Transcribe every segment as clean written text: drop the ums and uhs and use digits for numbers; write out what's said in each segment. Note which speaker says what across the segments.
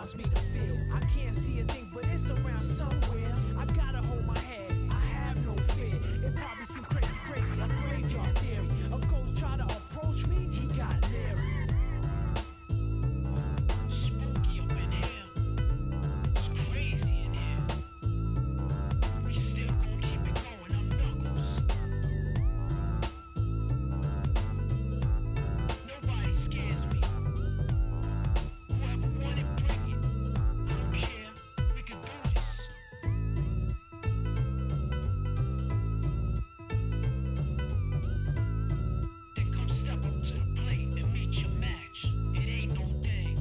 Speaker 1: allows me to feel. I can't see a thing, but it's around somewhere. I gotta hold my head, I have no fear. It probably seems crazy, a graveyard theory. A ghost try to approach me, he got near.
Speaker 2: Spooky up in here. It's crazy in here. We still gon' keep it going, I'm Knuckles. Nobody scares me. Whoever want it, bring it. I don't care, we can do this. Then come step up to the plate and meet your match. It ain't no thing.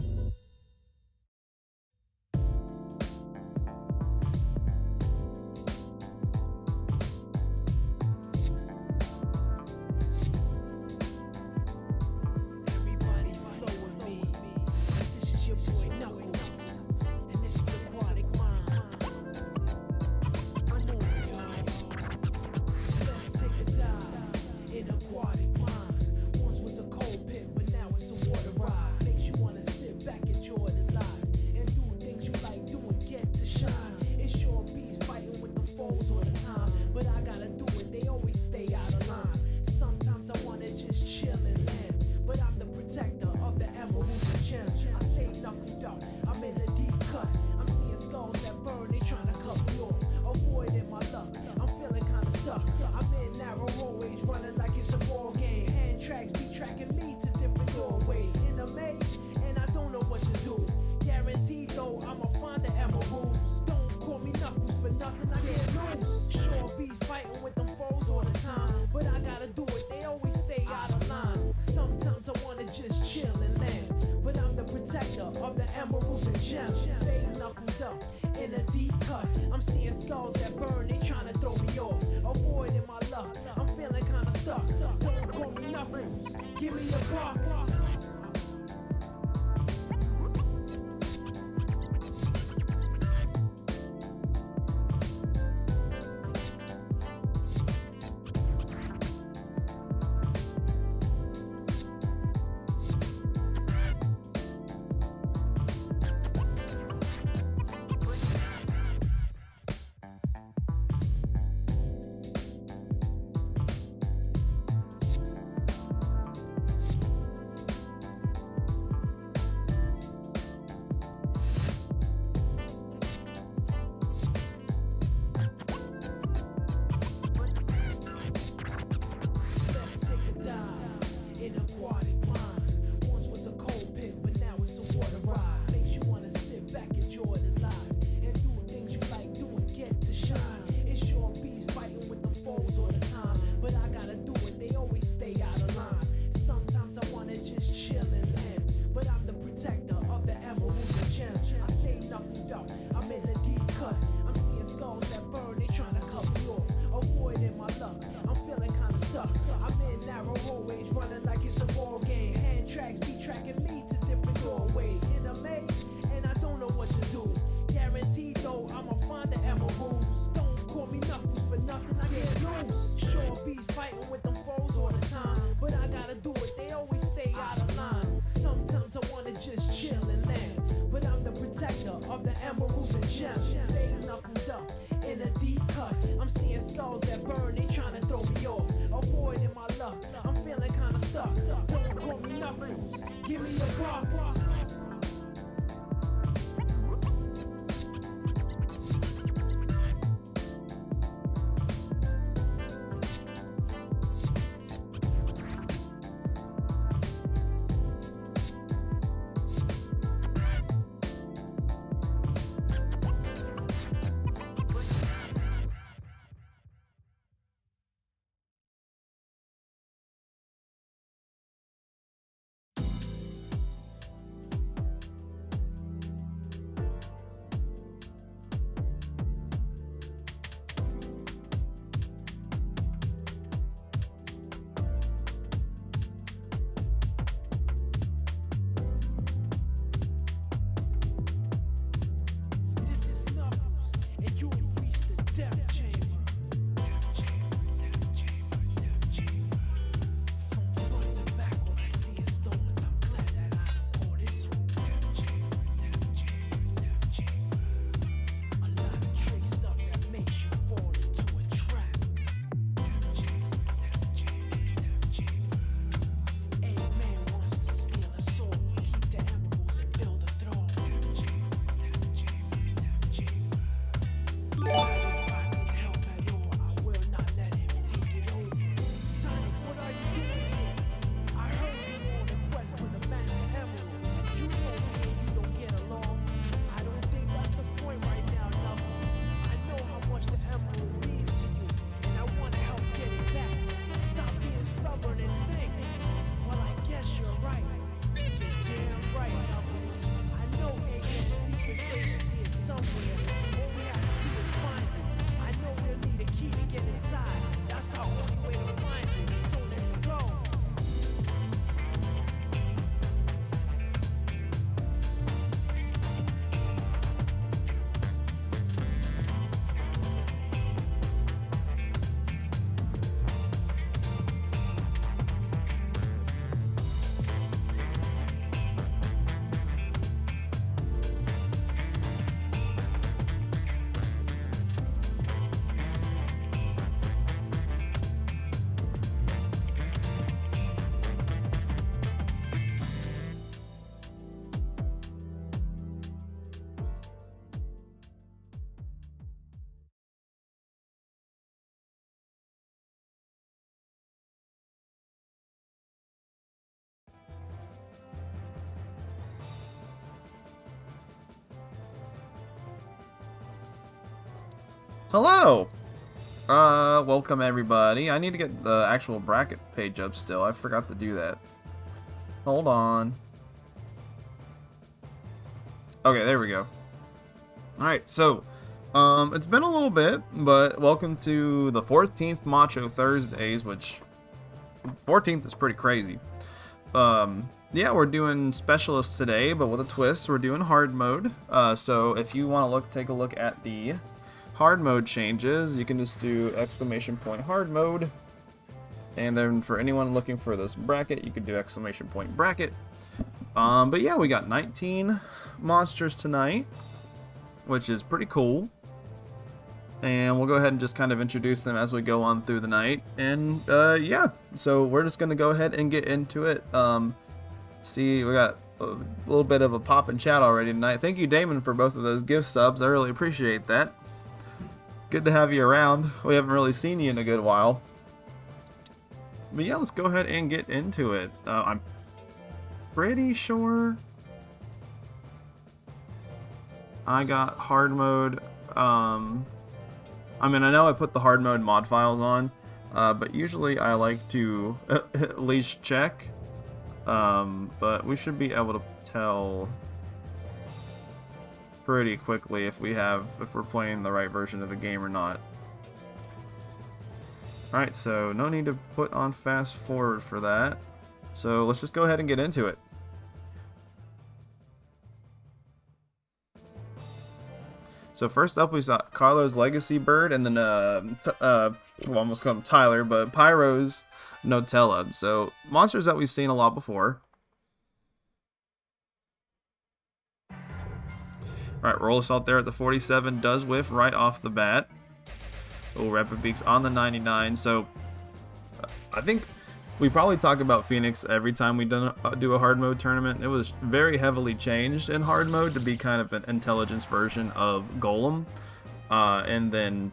Speaker 1: Everybody flow with me. This is your boy Knuckles, and this is Aquatic Mind. Come on, y'all. Let's take a dive in Aquatic Mind. Once was a cold pit, but now it's a water ride. Makes you wanna sit back, enjoy the life, and do things you like doing, get to shine. It's your bees fighting with the foes all the time, but I gotta do it, they always stay out of line. Sometimes I wanna just chill and land, but I'm the protector of the emeralds and gems. I stay knuckled up, I'm in a deep cut. I'm seeing skulls that burn, they tryna cut me off. Avoiding my luck, I'm feeling kinda stuck. I'm in narrow hallways, running like it's a ball game. Hand tracks be tracking me to different doorways. In a maze, and I don't know what to do. Guaranteed though, I'ma find the emeralds. Don't call me Knuckles for nothing, I can't lose. Sure bees fighting with them foes all the time, but I gotta do it, they always stay out of line. Sometimes I wanna just chill and land, but I'm the protector of the emeralds and gems. Stay knuckled up in a deep cut. I'm seeing skulls that burn, they tryna throw me off. Avoiding my luck, I'm feeling kinda stuck. Don't call me Knuckles, give me a box. Let's take a dive in Aquatic Mind. Once was a cold pit, but now it's a water ride. Makes you wanna sit back, enjoy the life, and do things you like doing, get to shine. It's your bees fighting with them foes all the time, but I gotta do it, they always stay out of line. Sometimes I wanna just chill and land, but I'm the protector of the emeralds and gems. I stay knuckled up, I'm in a deep cut. I'm seeing skulls that burn, they tryna cut me off. Avoiding my luck, I'm feeling kinda stuck. I'm in narrow hallways, running like it's a ball game. Hand tracks be tracking me to different doorways. In a maze, and I don't know what to do. Guaranteed though, I'ma find the emeralds. Don't call me Knuckles for nothing, I can't lose. Sure bees fighting with them foes all the time, but I gotta do it, they always stay out of line. Sometimes I wanna just chill and land, but I'm the protector of the emeralds and gems. Stay knuckled up in a deep cut. I'm seeing skulls that burn, they tryna throw me off. Avoiding my luck, I'm feeling kinda stuck. Don't call me Knuckles, give me a box.
Speaker 3: Hello! Welcome everybody. I need to get the actual bracket page up still. I forgot to do that. Hold on. Okay, there we go. Alright, so, it's been a little bit, but welcome to the 14th Macho Thursdays, which 14th is pretty crazy. Yeah, we're doing specialists today, but with a twist. We're doing hard mode. So if you want to take a look at the hard mode changes, you can just do !! hard mode. And then for anyone looking for this bracket, you could do ! bracket. But yeah, we got 19 monsters tonight, which is pretty cool. And we'll go ahead and just kind of introduce them as we go on through the night. And yeah, so we're just going to go ahead and get into it. See, we got a little bit of a pop in chat already tonight. Thank you, Damon, for both of those gift subs. I really appreciate that. Good to have you around. We haven't really seen you in a good while. But yeah, let's go ahead and get into it. I'm pretty sure I got hard mode. I mean, I know I put the hard mode mod files on, but usually I like to at least check. But we should be able to tell pretty quickly if we're playing the right version of the game or not. Alright, so no need to put on fast forward for that. So let's just go ahead and get into it. So first up we saw Carlo's Legacy Bird, and then well, almost called him Tyler, but Pyro's Nutella. So monsters that we've seen a lot before. Alright, Roll Assault there at the 47 does whiff right off the bat. Oh, Rapid Beaks on the 99. So I think we probably talk about Phoenix every time we do a hard mode tournament. It was very heavily changed in hard mode to be kind of an intelligence version of Golem. And then,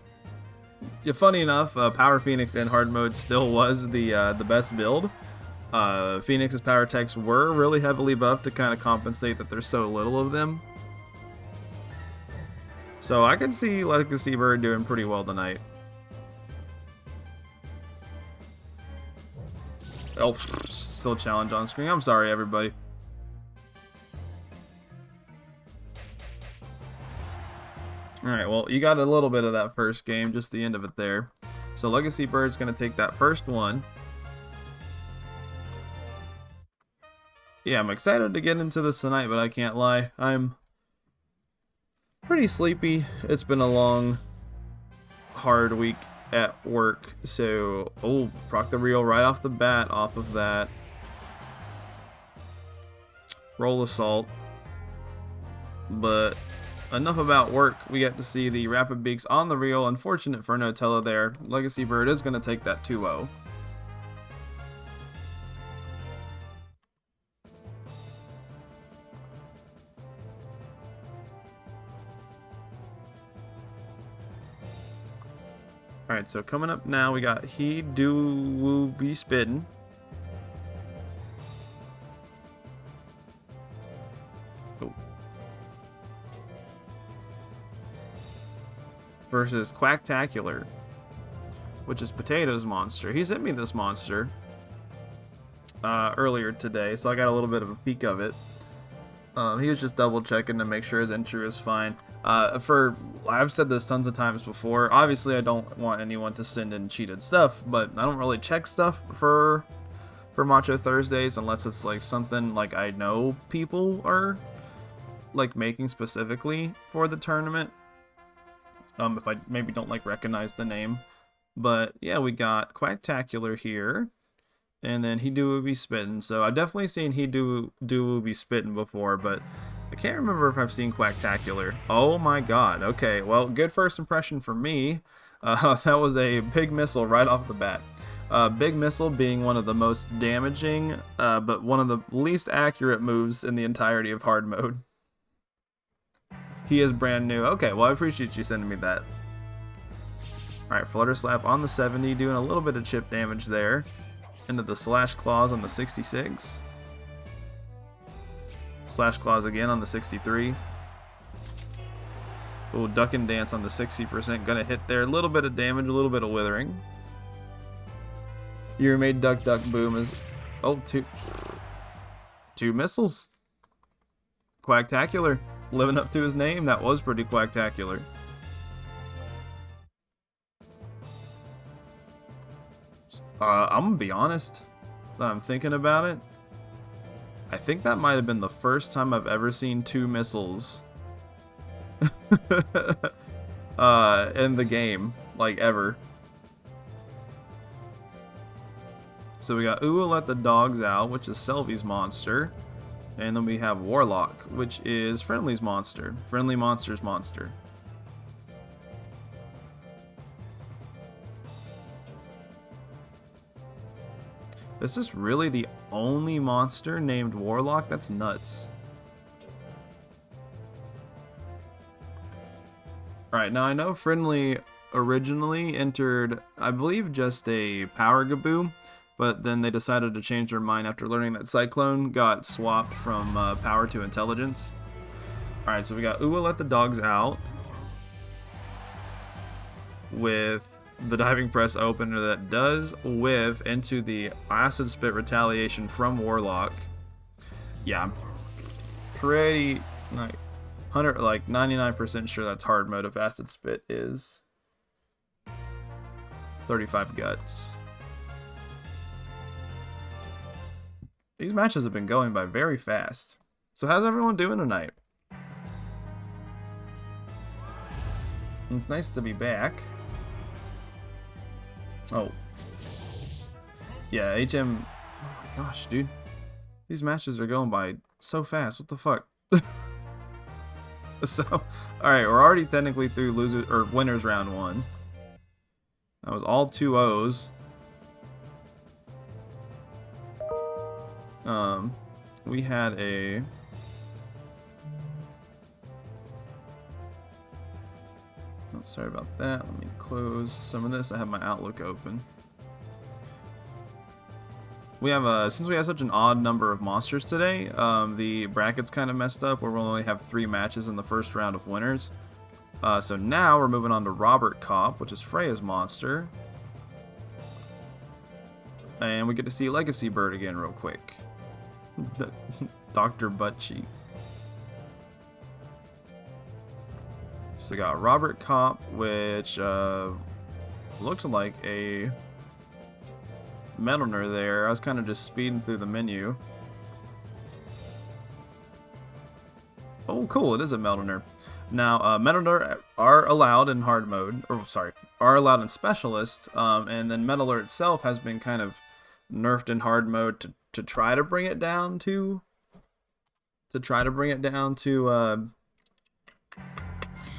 Speaker 3: yeah, funny enough, Power Phoenix in hard mode still was the best build. Phoenix's power techs were really heavily buffed to kind of compensate that there's so little of them. So I can see Legacy Bird doing pretty well tonight. Oh, still challenge on screen. I'm sorry, everybody. Alright, well, you got a little bit of that first game, just the end of it there. So Legacy Bird's going to take that first one. Yeah, I'm excited to get into this tonight, but I can't lie. I'm pretty sleepy. It's been a long, hard week at work. So, oh, proc the reel right off the bat off of that. Roll Assault. But enough about work. We get to see the Rapid Beaks on the reel. Unfortunate for Nutella there. Legacy Bird is going to take that 2-0. Alright, so coming up now, we got He Do Be Spittin'. Oh. Versus Quacktacular, which is Potato's monster. He sent me this monster earlier today, so I got a little bit of a peek of it. He was just double checking to make sure his entry was fine. I've said this tons of times before. Obviously, I don't want anyone to send in cheated stuff, but I don't really check stuff for Macho Thursdays unless it's like something like I know people are like making specifically for the tournament. If I maybe don't like recognize the name, but yeah, we got Quacktacular here. And then He Do Be Spittin'. So I've definitely seen He Do Be Spittin' before, but I can't remember if I've seen Quacktacular. Oh my god. Okay, well, good first impression for me. That was a big missile right off the bat. Big Missile being one of the most damaging, but one of the least accurate moves in the entirety of hard mode. He is brand new. Okay, well, I appreciate you sending me that. Alright, Flutter Slap on the 70, doing a little bit of chip damage there. Into the Slash Claws on the 66. Slash Claws again on the 63. Oh, duck and dance on the 60%. Gonna hit there. A little bit of damage, a little bit of withering. You made duck, duck, boom is... Oh, two missiles. Quacktacular. Living up to his name. That was pretty quacktacular. I'm gonna be honest. That I'm thinking about it. I think that might have been the first time I've ever seen 2 missiles in the game, like ever. So we got Ooh, Let the Dogs Out, which is Selvy's monster. And then we have Warlock, which is Friendly's monster. Friendly Monster's monster. This is really the only monster named Warlock? That's nuts. Alright, now I know Friendly originally entered, I believe, just a Power Gaboo, but then they decided to change their mind after learning that Cyclone got swapped from Power to Intelligence. Alright, so we got Ooh, Let the Dogs Out with the diving press opener that does whiff into the acid spit retaliation from Warlock. Yeah, I'm pretty like 99% sure that's hard mode if acid spit is 35 guts. These matches have been going by very fast. So how's everyone doing tonight? It's nice to be back. Oh. Yeah, HM... Oh my gosh, dude. These matches are going by so fast. What the fuck? So, alright, we're already technically through losers or winners round 1. That was all 2-0s. We had a... Oh, sorry about that. Let me close some of this. I have my Outlook open. We have since we have such an odd number of monsters today, the bracket's kind of messed up where we'll only have 3 matches in the first round of winners. So now we're moving on to Robert Kopp, which is Freya's monster. And we get to see Legacy Bird again real quick. Dr. Buttcheek. So we got Robert Kopp, which looked like a Metalner there. I was kind of just speeding through the menu. Oh, cool, it is a Metalner. Now, Metalner are allowed in hard mode, or sorry, are allowed in Specialist, and then Metalner itself has been kind of nerfed in hard mode to try to bring it down to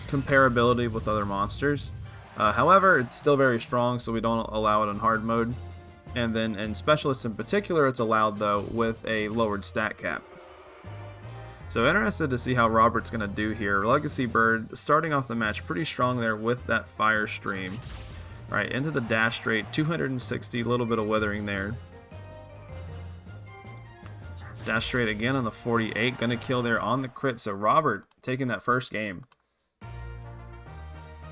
Speaker 3: comparability with other monsters. However, it's still very strong, so we don't allow it in hard mode. And then in Specialist in particular, it's allowed though with a lowered stat cap. So interested to see how Robert's going to do here. Legacy Bird starting off the match pretty strong there with that fire stream. Alright, into the dash straight, 260, a little bit of withering there. Dash straight again on the 48, going to kill there on the crit. So Robert taking that first game.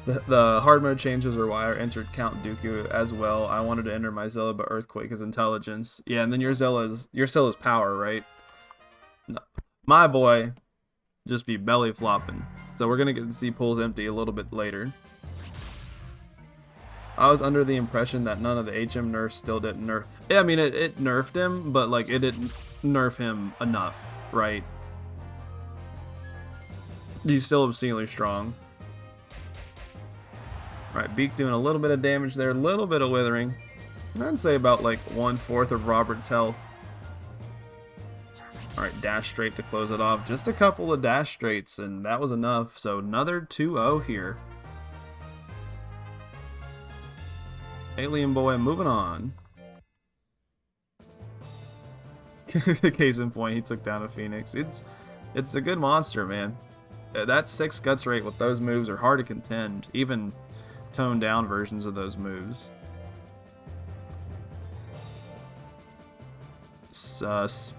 Speaker 3: The hard mode changes are why I entered Count Dooku as well. I wanted to enter my Zilla, but Earthquake is intelligence. Yeah, and then your Zilla's power, right? No. My boy just be belly flopping. So we're gonna get to see pools empty a little bit later. I was under the impression that none of the HM nerfs still didn't nerf. Yeah, I mean it nerfed him, but like it didn't nerf him enough, right? He's still obscenely strong. Alright, Beak doing a little bit of damage there, a little bit of withering. I'd say about like 1/4 of Robert's health. Alright, dash straight to close it off. Just a couple of dash straights, and that was enough. So another 2-0 here. Alien Boy moving on. Case in point, he took down a Phoenix. It's a good monster, man. That 6 guts rate with those moves are hard to contend. Even toned down versions of those moves. This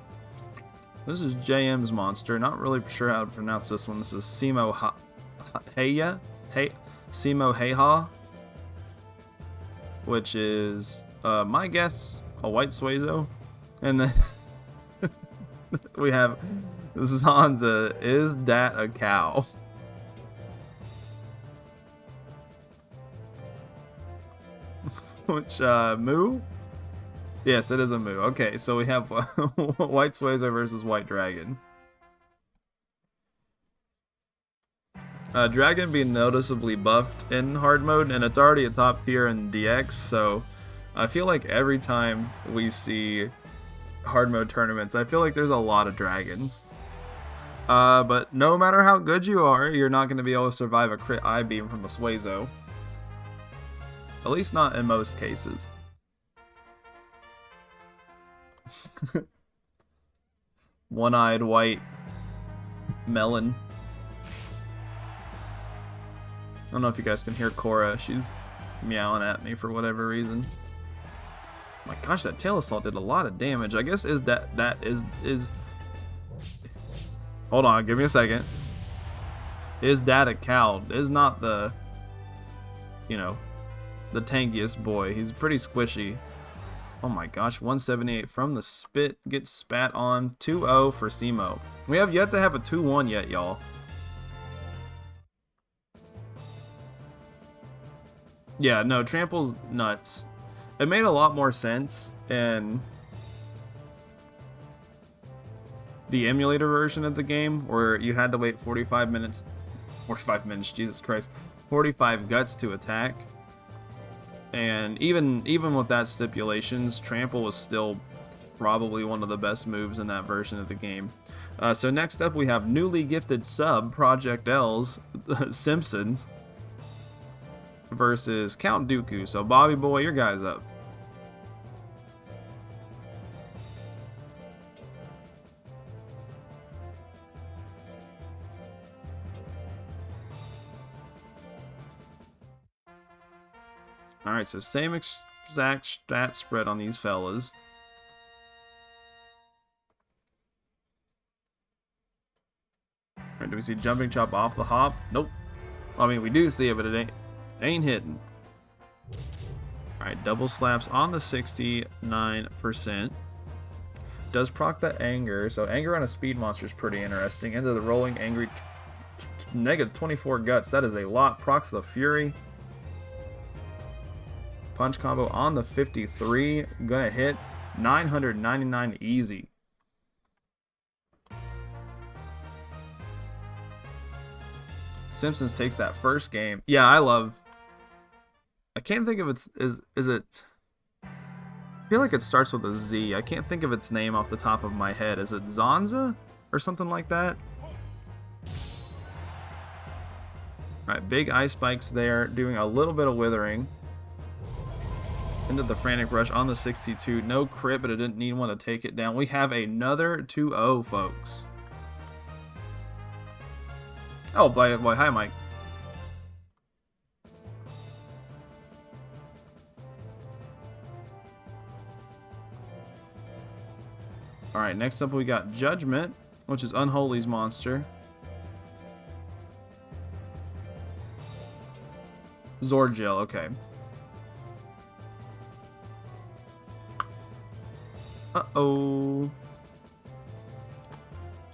Speaker 3: is JM's monster. Not really sure how to pronounce this one. This is Simo Heya, Simo Heiha, which is my guess a white Suezo, and then we have Zanza. Is that a cow? Which moo? Yes, it is a moo. Okay, so we have white Suezo versus white dragon. Dragon being noticeably buffed in hard mode, and it's already a top tier in DX, so I feel like every time we see hard mode tournaments, I feel like there's a lot of dragons. But no matter how good you are, you're not going to be able to survive a crit eye beam from a Suezo. At least not in most cases. One-eyed white melon. I don't know if you guys can hear Cora. She's meowing at me for whatever reason. My gosh, that tail assault did a lot of damage. I guess is. Hold on, give me a second. Is that a cow? Is not the, the tankiest boy. He's pretty squishy. Oh my gosh, 178 from the spit. Gets spat on. 2-0 for Simo. We have yet to have a 2-1 yet, y'all. Yeah, no, Trample's nuts. It made a lot more sense in the emulator version of the game, where you had to wait 45 minutes, Jesus Christ, 45 guts to attack. And even with that stipulations, Trample was still probably one of the best moves in that version of the game. So next up we have newly gifted sub Project L's Simpsons versus Count Dooku. So Bobby boy, your guy's up. Alright, so same exact stat spread on these fellas. Alright, do we see jumping chop off the hop? Nope. I mean, we do see it, but it ain't hitting. Alright, double slaps on the 69%. Does proc that anger, so anger on a speed monster is pretty interesting. Into the rolling angry negative 24 guts, that is a lot. Procs the fury. Punch combo on the 53, gonna hit 999 easy. Simpsons takes that first game. Yeah, I can't think of its is it? I feel like it starts with a Z. I can't think of its name off the top of my head. Is it Zanza or something like that? All right, big ice spikes there, doing a little bit of withering. Into the frantic rush on the 62. No crit, but it didn't need one to take it down. We have another 2-0, folks. Oh, boy, hi, Mike. Alright, next up we got Judgment, which is Unholy's monster. Zorgil, okay. Uh-oh.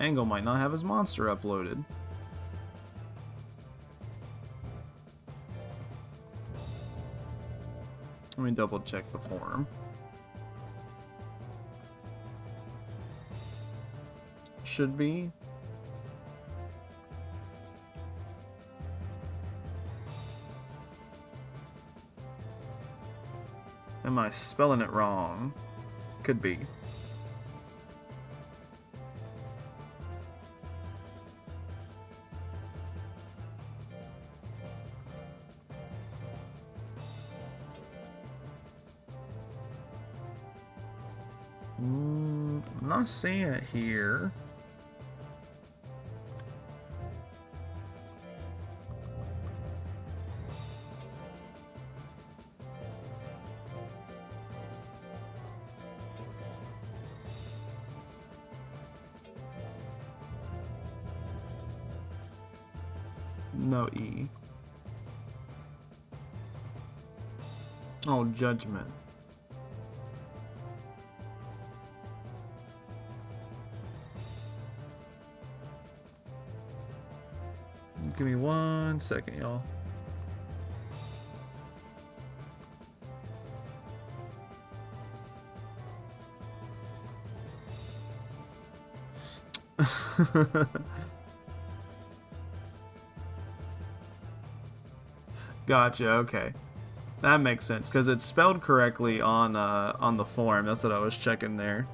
Speaker 3: Angle might not have his monster uploaded. Let me double check the forum. Should be. Am I spelling it wrong? Could be. I'm not seeing it here. No E. Oh, Judgment. Give me 1 second, y'all. Gotcha, okay. That makes sense, because it's spelled correctly on the form. That's what I was checking there.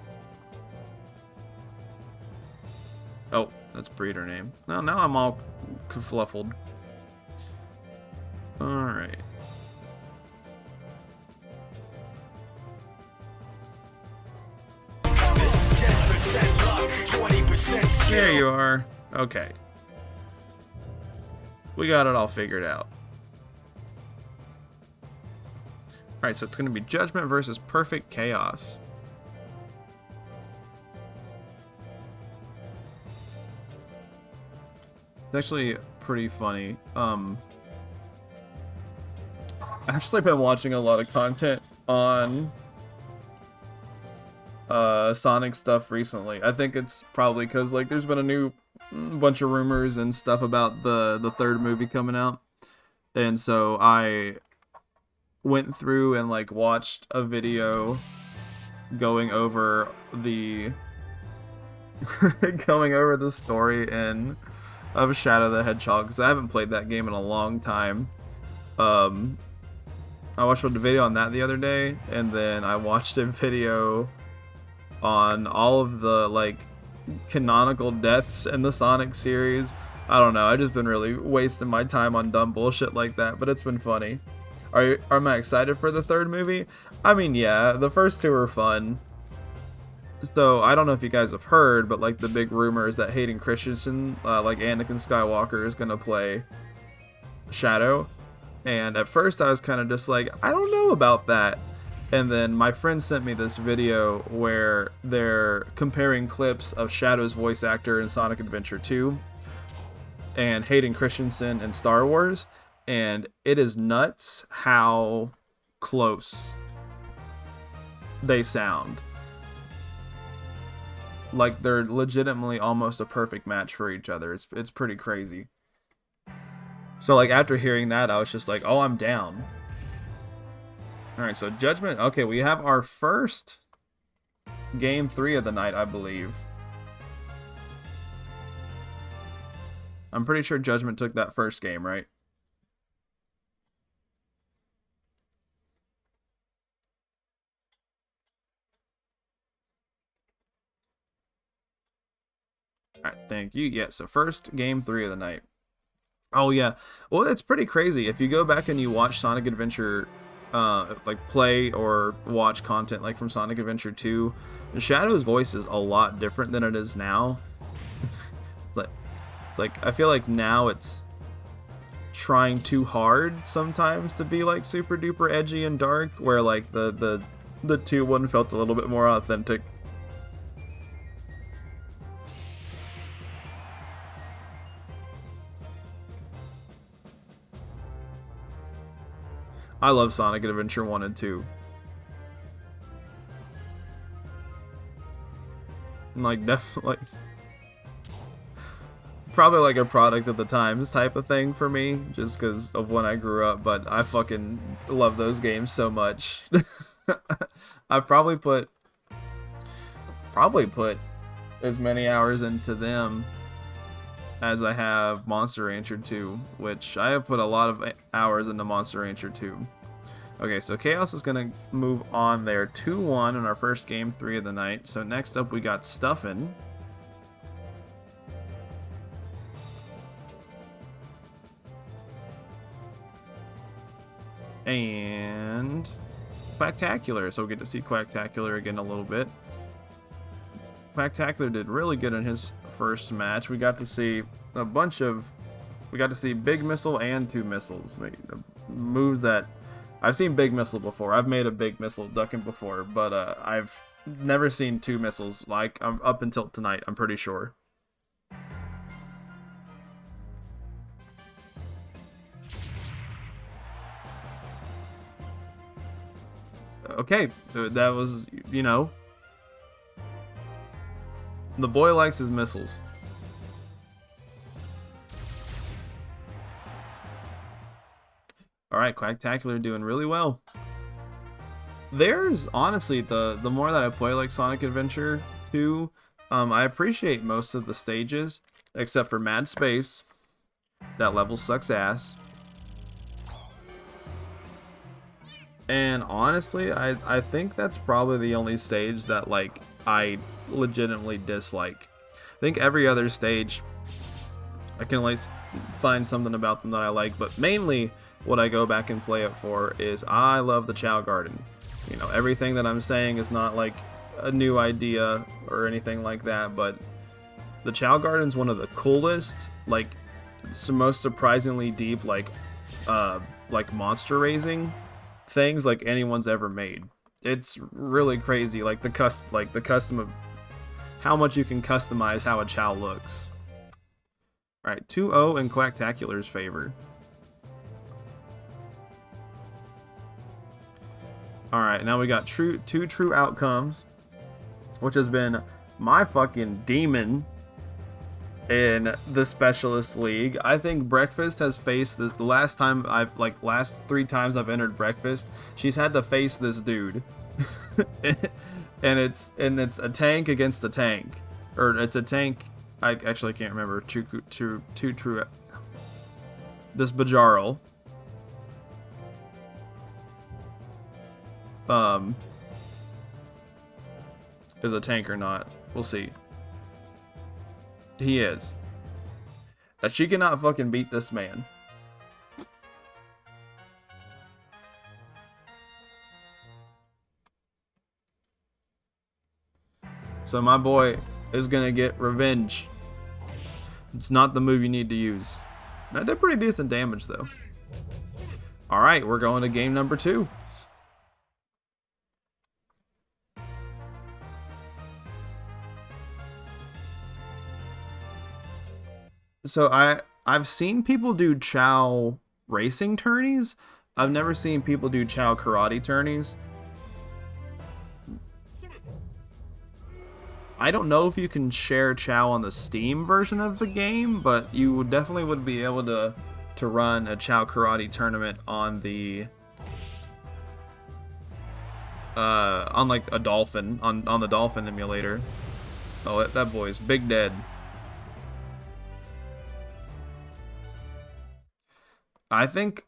Speaker 3: Oh, that's breeder name. Now I'm all kerfluffled. Alright.
Speaker 1: This is 10% luck, 20% skill.
Speaker 3: There you are. Okay. We got it all figured out. Alright, so it's going to be Judgment versus Perfect Chaos. It's actually pretty funny. I've actually been watching a lot of content on Sonic stuff recently. I think it's probably because like there's been a new bunch of rumors and stuff about the third movie coming out, and so I went through and like watched a video going over the going over the story and of Shadow the Hedgehog, because I haven't played that game in a long time. I watched a video on that the other day, and then I watched a video on all of the like canonical deaths in the Sonic series. I don't know, I've just been really wasting my time on dumb bullshit like that, but it's been funny. Am I excited for the third movie? I mean, yeah, the first two are fun. So, I don't know if you guys have heard, but like the big rumor is that Hayden Christensen, like Anakin Skywalker, is gonna play Shadow. And at first I was kind of just like, I don't know about that. And then my friend sent me this video where they're comparing clips of Shadow's voice actor in Sonic Adventure 2 and Hayden Christensen in Star Wars. And it is nuts how close they sound. Like they're legitimately almost a perfect match for each other. It's pretty crazy. So like after hearing that, I was just like, oh, I'm down. Alright, so Judgment. Okay, we have our first game 3 of the night, I believe. I'm pretty sure Judgment took that first game, right? Alright, thank you. Yeah, so first game 3 of the night. Oh yeah, well it's pretty crazy. If you go back and you watch Sonic Adventure, like play or watch content like from Sonic Adventure 2, Shadow's voice is a lot different than it is now. It's like I feel like now it's trying too hard sometimes to be like super duper edgy and dark, where like the 2 one felt a little bit more authentic. I love Sonic Adventure 1 and 2. Like, definitely, probably like a product of the times type of thing for me, just because of when I grew up, but I fucking love those games so much. I've probably put as many hours into them as I have Monster Rancher 2, which I have put a lot of hours into Monster Rancher 2. Okay, so Chaos is going to move on there 2-1 in our first game 3 of the night. So next up we got Stuffin'. And Quacktacular, so we'll get to see Quacktacular again a little bit. Quacktacular did really good in his first match. We got to see Big Missile and 2 missiles. Moves that I've seen Big Missile before. I've made a Big Missile ducking before, but I've never seen 2 missiles like up until tonight, I'm pretty sure. Okay, that was, you know, the boy likes his missiles. All right, Quacktacular doing really well. There's honestly the more that I play like Sonic Adventure 2, I appreciate most of the stages except for Mad Space. That level sucks ass. And honestly, I think that's probably the only stage that like I legitimately dislike. I think every other stage I can at least find something about them that I like, but mainly what I go back and play it for is I love the Chow Garden. You know, everything that I'm saying is not like a new idea or anything like that, but the Chow Garden's one of the coolest, like most surprisingly deep, like monster raising things like anyone's ever made. It's really crazy, like the custom of how much you can customize how a Chow looks. All right, 2-0 in Quacktacular's favor. All right, now we got two true outcomes, which has been my fucking demon in the Specialist League. I think Breakfast has faced the last 3 times I've entered Breakfast, she's had to face this dude. and it's a tank against a tank, or it's a tank. I actually can't remember. True. This Bajarl. Is a tank or not? We'll see. He is. She cannot fucking beat this man. So my boy is gonna get revenge. It's not the move you need to use. That did pretty decent damage though. Alright, we're going to game number 2. So I've seen people do Chow racing tourneys. I've never seen people do Chow karate tourneys. I don't know if you can share Chow on the Steam version of the game, but you definitely would be able to run a Chow karate tournament on the on like a Dolphin on the Dolphin emulator. Oh, that boy's big dead. I think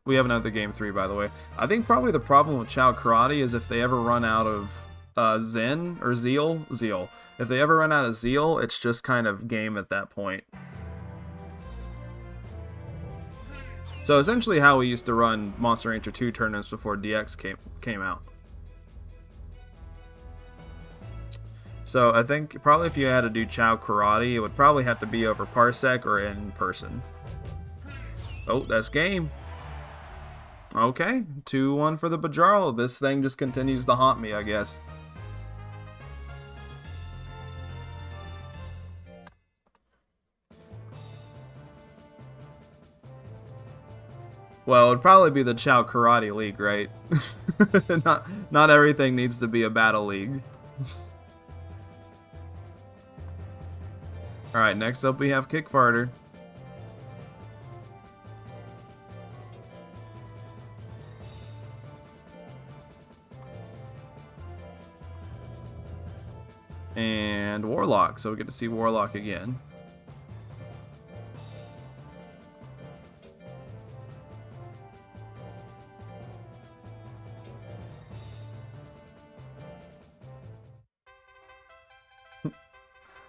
Speaker 3: we have another game 3, by the way. I think probably the problem with Chow Karate is if they ever run out of Zen or Zeal. If they ever run out of Zeal, it's just kind of game at that point. So essentially how we used to run Monster Rancher 2 tournaments before DX came out. So I think probably if you had to do Chow Karate, it would probably have to be over Parsec or in person. Oh, that's game. Okay, 2-1 for the Bajarl. This thing just continues to haunt me, I guess. Well, it'd probably be the Chow Karate League, right? not everything needs to be a battle league. Alright, next up we have Kickfarter. And Warlock, so we get to see Warlock again.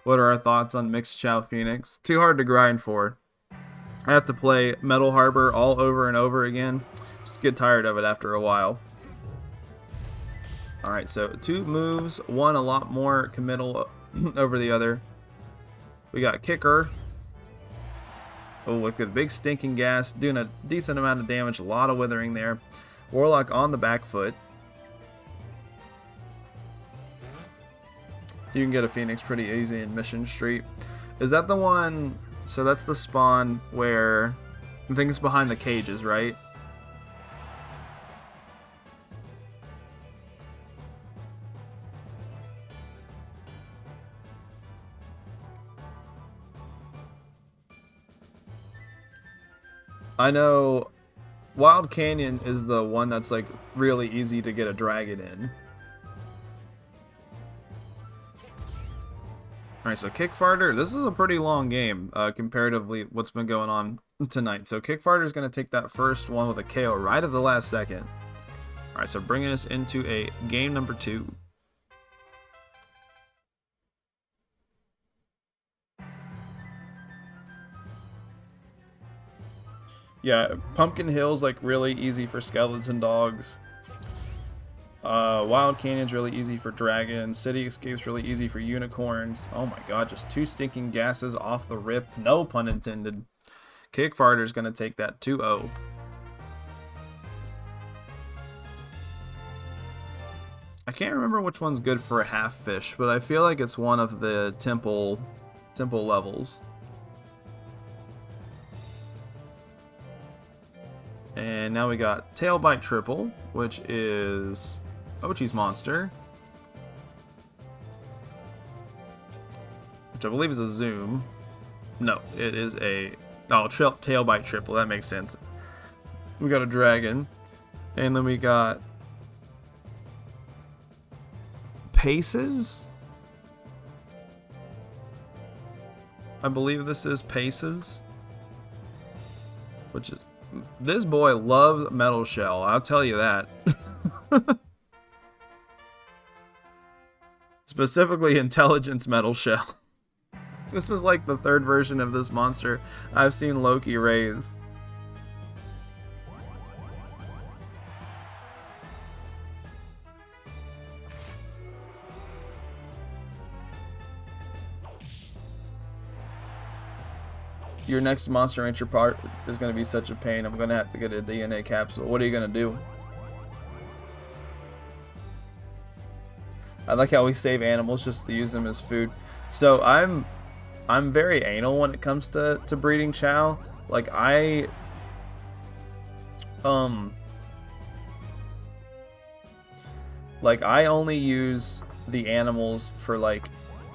Speaker 3: What are our thoughts on Mixed Chow Phoenix? Too hard to grind for. I have to play Metal Harbor all over and over again. Just get tired of it after a while. Alright, so 2 moves, one a lot more committal over the other. We got Kicker. Oh, look at the big stinking gas, doing a decent amount of damage, a lot of withering there. Warlock on the back foot. You can get a Phoenix pretty easy in Mission Street. Is that the one? So that's the spawn where I think it's behind the cages, right? I know Wild Canyon is the one that's like really easy to get a dragon in. Alright, so Kickfarter, this is a pretty long game, comparatively what's been going on tonight. So Kickfarter is going to take that first one with a KO right at the last second. Alright, so bringing us into a game number 2. Yeah, Pumpkin Hill's like really easy for skeleton dogs. Wild Canyon's really easy for dragons. City Escape's really easy for unicorns. Oh my god, just 2 stinking gases off the rip. No pun intended. Kickfarter's gonna take that 2-0. I can't remember which one's good for a half fish, but I feel like it's one of the temple levels. And now we got Tailbite Triple, which is Ochi's monster, which I believe is a zoom. No, it is a Tailbite Triple. That makes sense. We got a dragon, and then we got Paces. I believe this is Paces, which is, this boy loves Metal Shell, I'll tell you that. Specifically Intelligence Metal Shell. This is like the 3rd version of this monster I've seen Loki raise. Your next Monster Rancher part is going to be such a pain. I'm going to have to get a DNA capsule. What are you going to do? I like how we save animals just to use them as food. So I'm very anal when it comes to breeding Chow. Like I only use the animals for like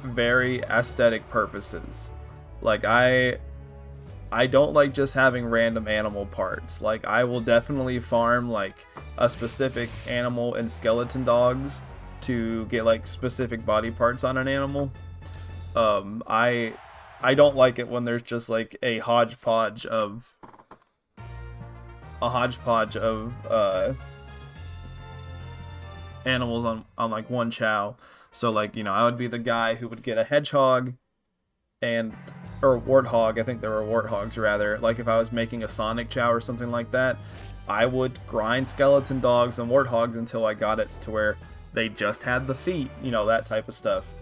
Speaker 3: very aesthetic purposes. Like I don't like just having random animal parts. Like I will definitely farm like a specific animal in skeleton dogs to get like specific body parts on an animal. I don't like it when there's just like a hodgepodge of animals on like one Chow. So like, you know, I would be the guy who would get a hedgehog or warthog. I think there were warthogs rather. Like if I was making a Sonic Chow or something like that, I would grind skeleton dogs and warthogs until I got it to where they just had the feet, you know, that type of stuff.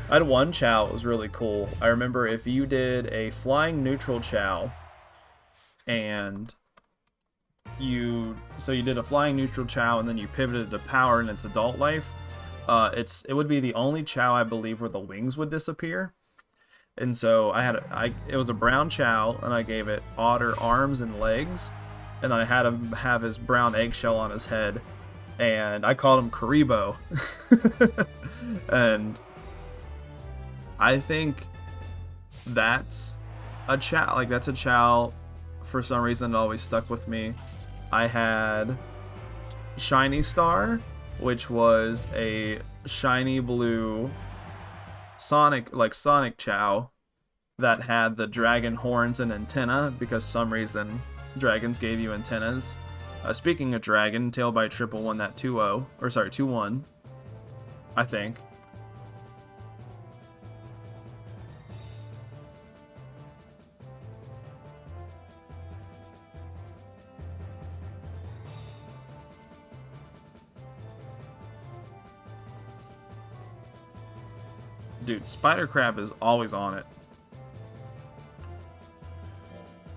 Speaker 3: I had one Chow, it was really cool. I remember if you did a flying neutral Chow and you did a flying neutral Chow and then you pivoted to power in its adult life, it would be the only Chow I believe where the wings would disappear. And so it was a brown Chow, and I gave it otter arms and legs, and then I had him have his brown eggshell on his head, and I called him Karibo. And I think that's a Chow. Like that's a Chow for some reason that always stuck with me. I had Shiny Star, which was a shiny blue Sonic Chow that had the dragon horns and antenna, because some reason dragons gave you antennas. Speaking of dragon, Tailbite Triple won that 2-0, or sorry, 2-1, I think. Dude, Spider Crab is always on it.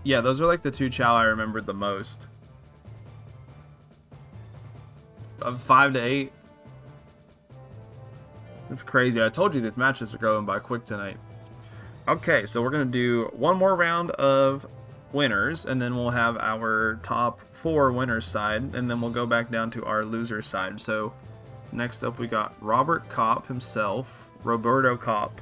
Speaker 3: Yeah, those are like the 2 Chow I remembered the most. Of 5 to 8. It's crazy. I told you these matches are going by quick tonight. Okay, so we're going to do one more round of winners, and then we'll have our top 4 winners side, and then we'll go back down to our loser side. So next up we got Robert Kopp himself, Roberto Kopp.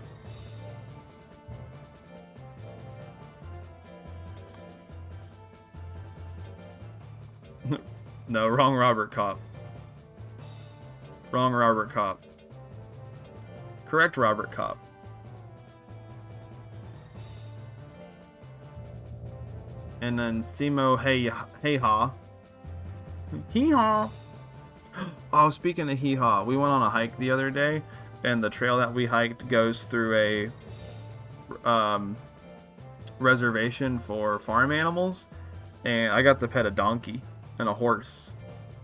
Speaker 3: No, wrong Robert Cop. Wrong Robert Cop. Correct Robert Cop. And then Simo Hey-Ha. Hee-haw. Oh, speaking of hee-haw, we went on a hike the other day, and the trail that we hiked goes through a reservation for farm animals, and I got to pet a donkey and a horse.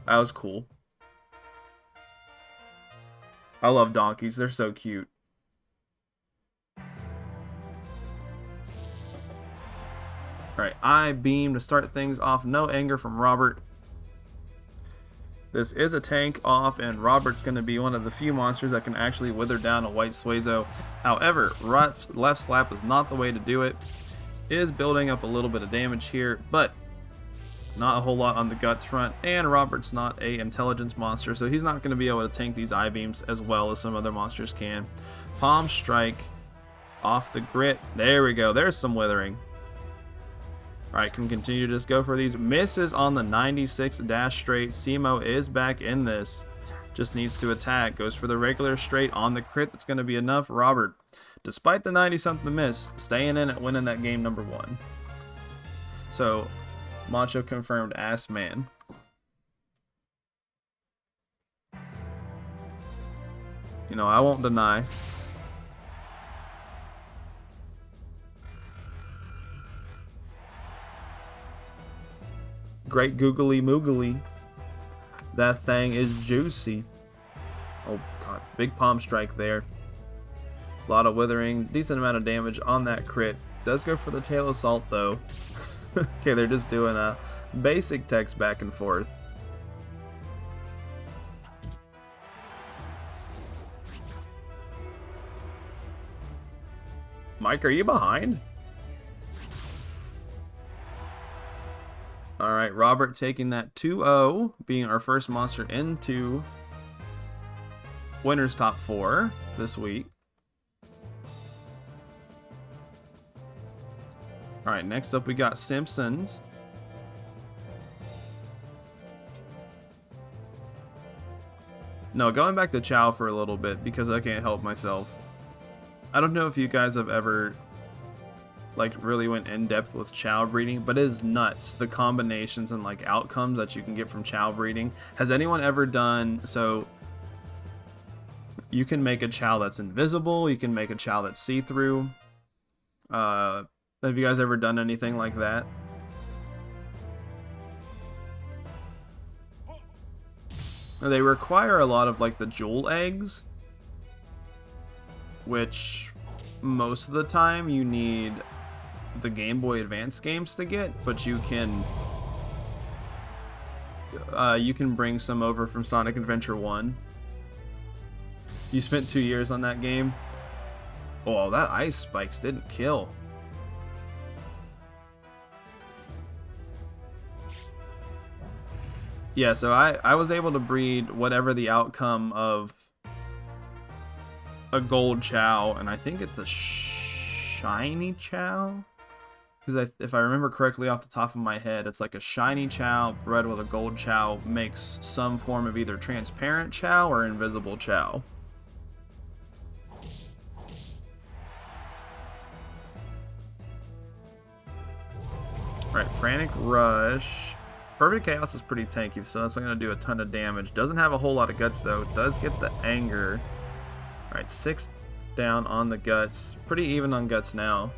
Speaker 3: That was cool. I love donkeys. They're so cute. Alright, I beam to start things off. No anger from Robert. This is a tank off, and Robert's going to be one of the few monsters that can actually wither down a white Suezo. However, left slap is not the way to do it. It is building up a little bit of damage here, but not a whole lot on the guts front, and Robert's not a intelligence monster, so he's not going to be able to tank these I-beams as well as some other monsters can. Palm strike off the grit. There we go. There's some withering. Alright, can continue to just go for these. Misses on the 96 dash straight. Simo is back in this. Just needs to attack. Goes for the regular straight on the crit. That's going to be enough. Robert, despite the 90-something miss, staying in and winning that game number 1. So, Macho confirmed ass man. You know, I won't deny. Great googly moogly. That thing is juicy. Oh god, big palm strike there. A lot of withering, decent amount of damage on that crit. Does go for the tail assault though. Okay, they're just doing a basic text back and forth. Mike, are you behind? Alright, Robert taking that 2-0, being our first monster into Winner's Top 4 this week. Alright, next up we got Simpsons. No, going back to Chow for a little bit because I can't help myself. I don't know if you guys have ever like really went in depth with Chow breeding, but it is nuts the combinations and like outcomes that you can get from Chow breeding. Has anyone ever done so? You can make a Chow that's invisible, you can make a Chow that's see-through. Have you guys ever done anything like that? They require a lot of like the jewel eggs, which most of the time you need the Game Boy Advance games to get, but you can bring some over from Sonic Adventure 1. You spent 2 years on that game. Oh, that ice spikes didn't kill. Yeah, so I was able to breed whatever the outcome of a gold Chow, and I think it's a shiny Chow. Because if I remember correctly off the top of my head, it's like a shiny Chow bred with a gold Chow makes some form of either transparent Chow or invisible Chow. Alright, Frantic Rush. Perfect Chaos is pretty tanky, so that's not going to do a ton of damage. Doesn't have a whole lot of guts though. Does get the anger. Alright, 6 down on the guts. Pretty even on guts now.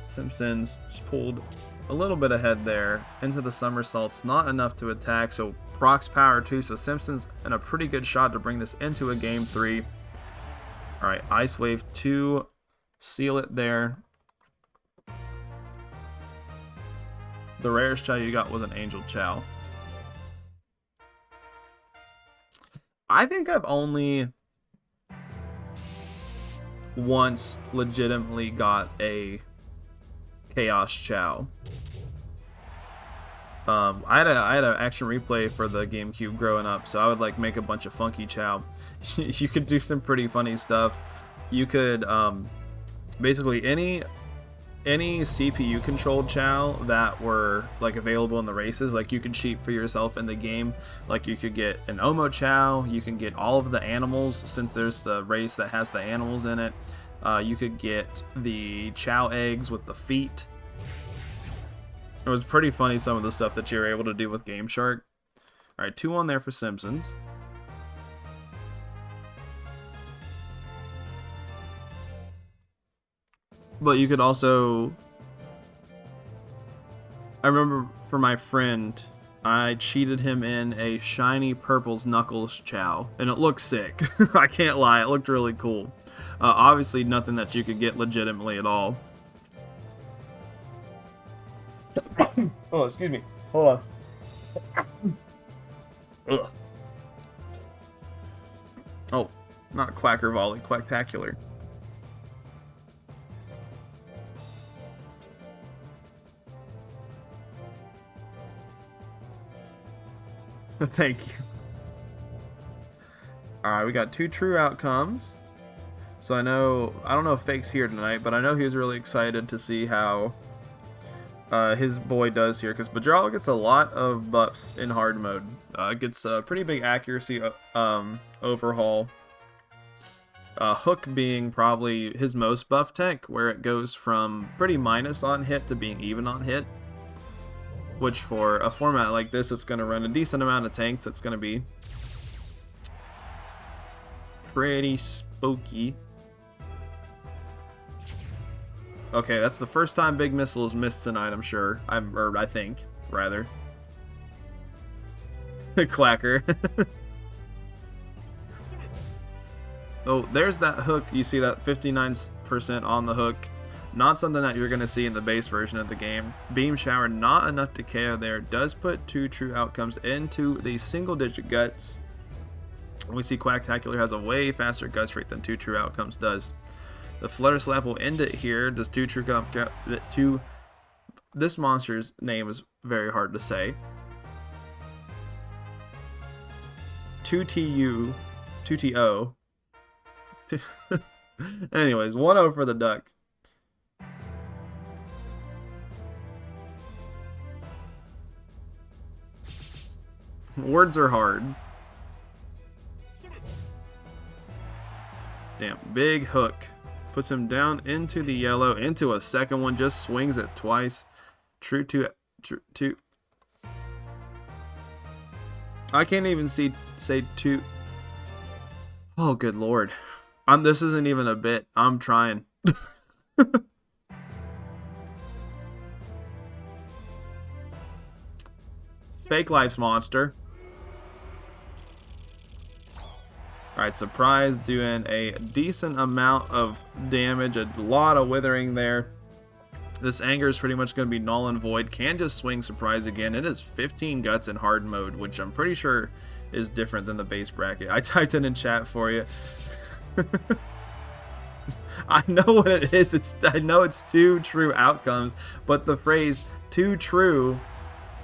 Speaker 3: Simpsons just pulled a little bit ahead there into the somersaults. Not enough to attack, so procs power too. So Simpsons in a pretty good shot to bring this into a game 3. Alright, Ice Wave 2. Seal it there. The rarest Chow you got was an Angel Chow. I think I've only once legitimately got a Chaos Chow. I had an action replay for the GameCube growing up, so I would like make a bunch of funky Chow. You could do some pretty funny stuff. You could basically any any CPU controlled Chow that were like available in the races, like you could cheat for yourself in the game. Like you could get an Omo Chow, you can get all of the animals since there's the race that has the animals in it. You could get the Chow eggs with the feet. It was pretty funny, some of the stuff that you were able to do with Game Shark. Alright, 2-1 there for Simpsons. But you could also... I remember for my friend, I cheated him in a shiny Purple's Knuckles Chow. And it looked sick. I can't lie, it looked really cool. Obviously nothing that you could get legitimately at all. Oh, excuse me. Hold on. Ugh. Oh, not Quacker Volley, Quacktacular. Thank you. Alright, we got 2 true outcomes. So I don't know if Fake's here tonight, but I know he was really excited to see how his boy does here, because Bajral gets a lot of buffs in hard mode. Gets a pretty big accuracy overhaul. Hook being probably his most buff tech, where it goes from pretty minus on hit to being even on hit. Which for a format like this, it's going to run a decent amount of tanks. It's going to be pretty spooky. Okay, that's the first time Big Missile has missed tonight, I'm sure. I think, rather. Quacker. Oh, there's that hook. You see that 59% on the hook. Not something that you're going to see in the base version of the game. Beam Shower, not enough to KO there. Does put 2 true outcomes into the single-digit guts. We see Quacktacular has a way faster guts rate than 2 true outcomes does. The Flutter Slap will end it here. Does 2 true outcomes... This monster's name is very hard to say. 2TU... 2TO. Anyways, 1-0 for the Duck. Words are hard. Damn, big hook. Puts him down into the yellow, into a second one, just swings it twice. True to... I can't even say two. Oh, good lord. This isn't even a bit. I'm trying. Fake Life's monster. Alright, Surprise doing a decent amount of damage, a lot of withering there. This Anger is pretty much going to be null and void. Can just swing Surprise again. It is 15 guts in hard mode, which I'm pretty sure is different than the base bracket. I typed it in chat for you. I know what it is. I know it's 2 true outcomes, but the phrase 2 true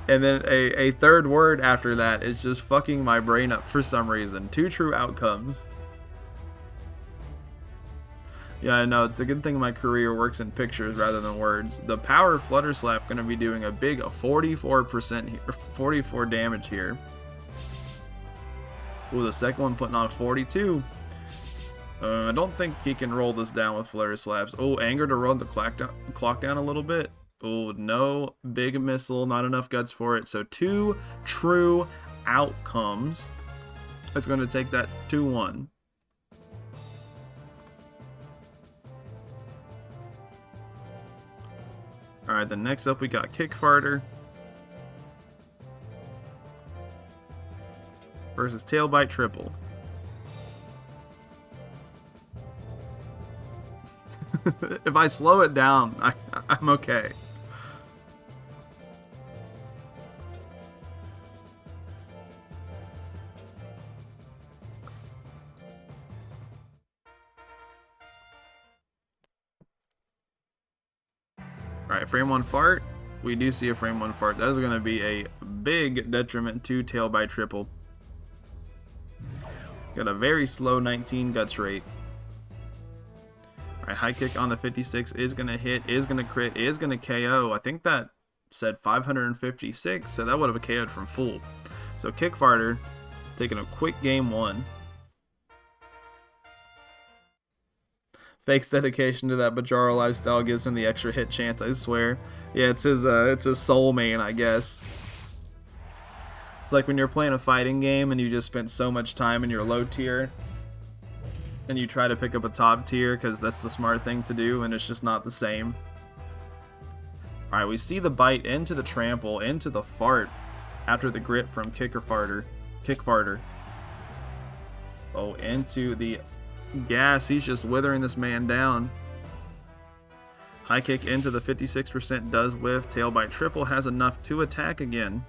Speaker 3: and then a third word after that is just fucking my brain up for some reason. 2 true outcomes. Yeah, I know. It's a good thing my career works in pictures rather than words. The Power Flutter Slap going to be doing a big 44% here, 44 damage here. Ooh, the second one putting on 42. I don't think he can roll this down with Flutter Slaps. Oh, Anger to run the clock down a little bit. Oh, no. Big Missile. Not enough guts for it. So 2 true outcomes. It's going to take that 2-1. Alright, then next up we got Kick Farter versus Tailbite Triple. If I slow it down, I'm okay. Alright, frame 1 fart. We do see a frame 1 fart. That is going to be a big detriment to Tailbite Triple. Got a very slow 19 guts rate. Alright, high kick on the 56 is going to hit, is going to crit, is going to KO. I think that said 556, so that would have KO'd from full. So kick farter taking a quick game 1. Fake's dedication to that Bajaro lifestyle gives him the extra hit chance, I swear. Yeah, it's his soul main, I guess. It's like when you're playing a fighting game and you just spent so much time in your low tier and you try to pick up a top tier because that's the smart thing to do, and it's just not the same. Alright, we see the bite into the trample, into the fart after the grit from kick farter. Oh, into the gas. He's just withering this man down. High kick into the 56% does whiff. Tail bite triple has enough to attack again.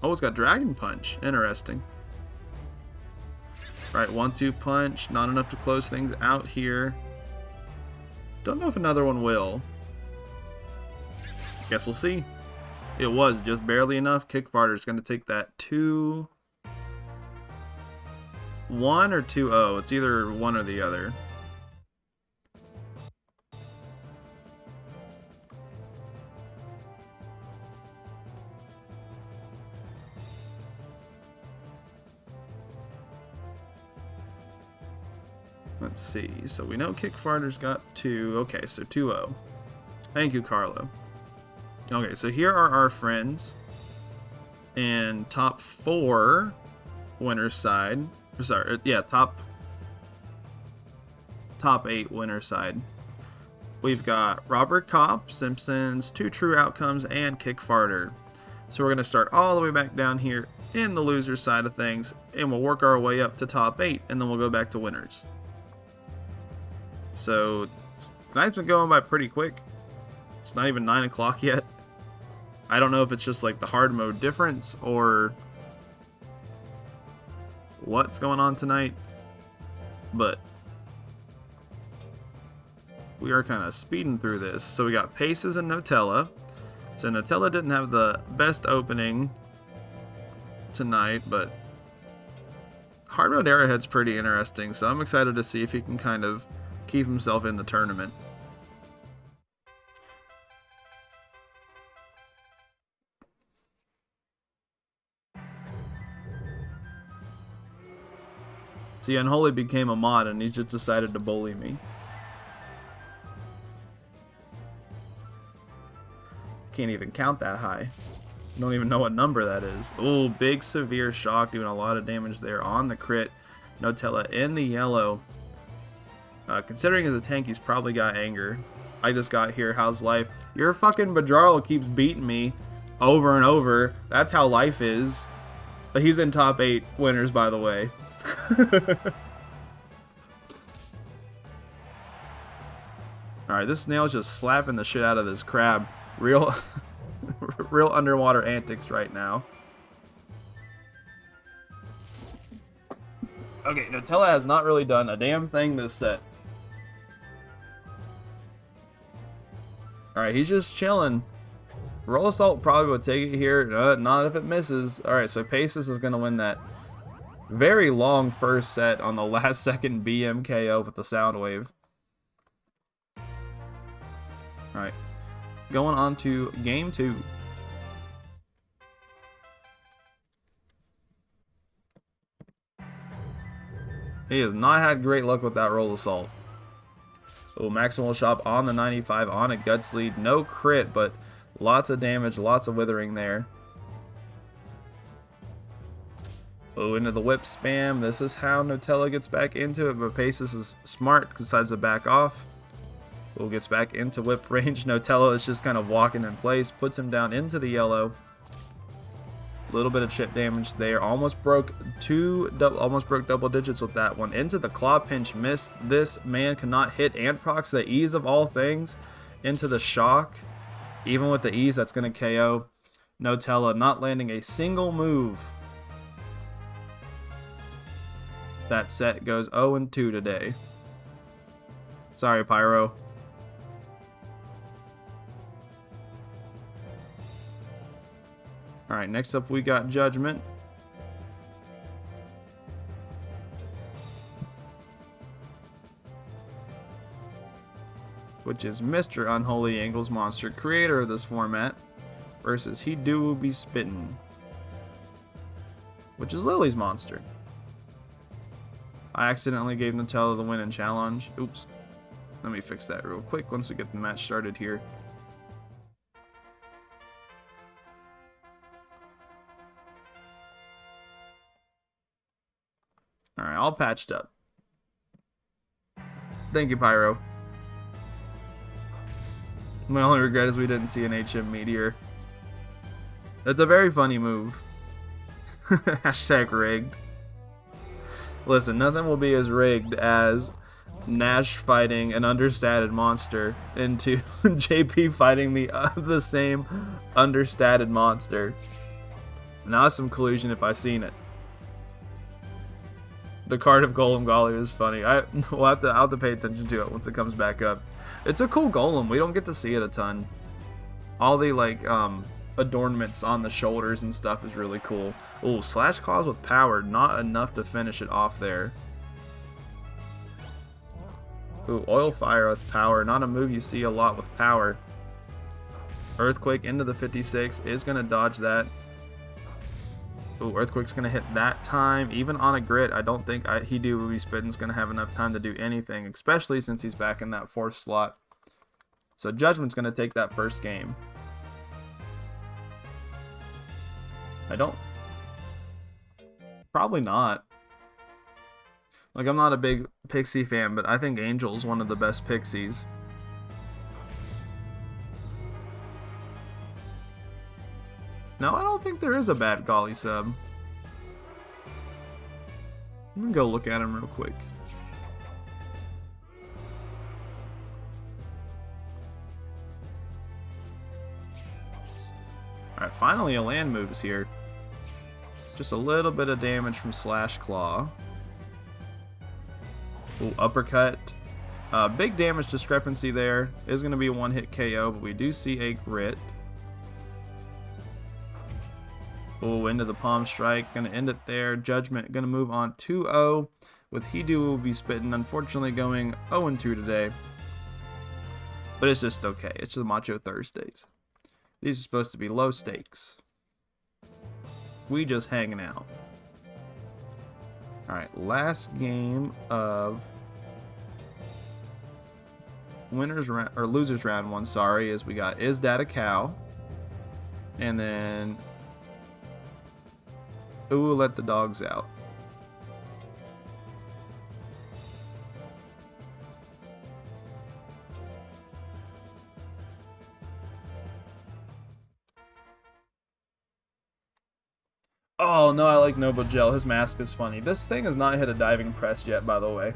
Speaker 3: Oh, it's got dragon punch. Interesting. Right, 1-2 punch. Not enough to close things out here. Don't know if another one will. Guess we'll see. It was just barely enough. Kick farter is going to take that 2-1 or 2-0. It's either one or the other. Let's see. So we know kick farter's got 2. Okay, so 2-0. Thank you, Carlo. Okay, so here are our friends. And top 4 winner's side. Sorry, yeah, top 8 winner's side. We've got Robert Kopp, Simpsons, 2 True Outcomes, and Kick Farter. So we're going to start all the way back down here in the loser side of things, and we'll work our way up to top 8, and then we'll go back to winners. So tonight's been going by pretty quick. It's not even 9 o'clock yet. I don't know if it's just like the hard mode difference or what's going on tonight, but we are kind of speeding through this. So we got Paces and Nutella. So Nutella didn't have the best opening tonight, but hard mode Arrowhead's pretty interesting, so I'm excited to see if he can kind of keep himself in the tournament. See, Unholy became a mod and he just decided to bully me. Can't even count that high. Don't even know what number that is. Oh, big severe shock, doing a lot of damage there on the crit. Nutella in the yellow. Considering as a tank, he's probably got anger. I just got here. How's life? Your fucking Bajarl keeps beating me over and over. That's how life is. But he's in top 8 winners, by the way. Alright, this snail's just slapping the shit out of this crab. Real underwater antics right now. Okay, Nutella has not really done a damn thing this set. Alright, he's just chilling. Roll Assault probably would take it here. Not if it misses. Alright, so Paces is going to win that very long first set on the last second BMKO with the sound wave. Alright, going on to game 2. He has not had great luck with that Roll Assault. Oh, Maximal Chop on the 95 on a Guts lead. No crit, but lots of damage, lots of withering there. Oh, into the whip spam. This is how Nutella gets back into it, but Paces is smart, decides to back off. Oh, gets back into whip range. Nutella is just kind of walking in place, puts him down into the yellow. A little bit of chip damage there. Almost broke double digits with that one. Into the claw pinch, missed. This man cannot hit and procs the ease of all things. Into the shock. Even with the ease, that's going to KO. Nutella not landing a single move. That set goes 0-2 today. Sorry, Pyro. Alright, next up we got Judgment. which is Mr. Unholy Angles Monster, creator of this format, versus He Do Be Spittin', which is Lily's monster. I accidentally gave Nutella the win in challenge. Oops. Let me fix that real quick once we get the match started here. Alright, all patched up. Thank you, Pyro. My only regret is we didn't see an HM Meteor. It's a very funny move. Hashtag rigged. Listen, nothing will be as rigged as Nash fighting an understated monster into JP fighting the same understated monster. Now it's some collusion if I seen it. The card of Golem Golly is funny. I'll have to pay attention to it once it comes back up. It's a cool golem. We don't get to see it a ton. All the like adornments on the shoulders and stuff is really cool. Ooh, slash claws with power, not enough to finish it off there. Ooh, oil fire with power, not a move you see a lot with power. Earthquake into the 56 is gonna dodge that. Ooh, Earthquake's gonna hit that time. Even on a grit, I don't think He Do Be Spittin's gonna have enough time to do anything, especially since he's back in that 4th slot. So Judgment's gonna take that first game. Probably not. Like, I'm not a big Pixie fan, but I think Angel's one of the best Pixies. No, I don't think there is a bad Golly sub. Let me go look at him real quick. Alright, finally a land moves here. Just a little bit of damage from Slash Claw. Ooh, uppercut. Big damage discrepancy there. Is going to be a one-hit KO, but we do see a grit. Ooh, into the palm strike. Going to end it there. Judgment going to move on 2-0 with He Do Be Spittin'. Unfortunately going 0-2 today. But it's just okay. It's the Macho Thursdays. These are supposed to be low stakes. We just hanging out. Alright, last game of winners round, or losers round 1, sorry, is we got Is That a Cow? And then Ooh, Let the Dogs Out. Oh no, I like Noble Gel. His mask is funny. This thing has not hit a diving press yet, by the way.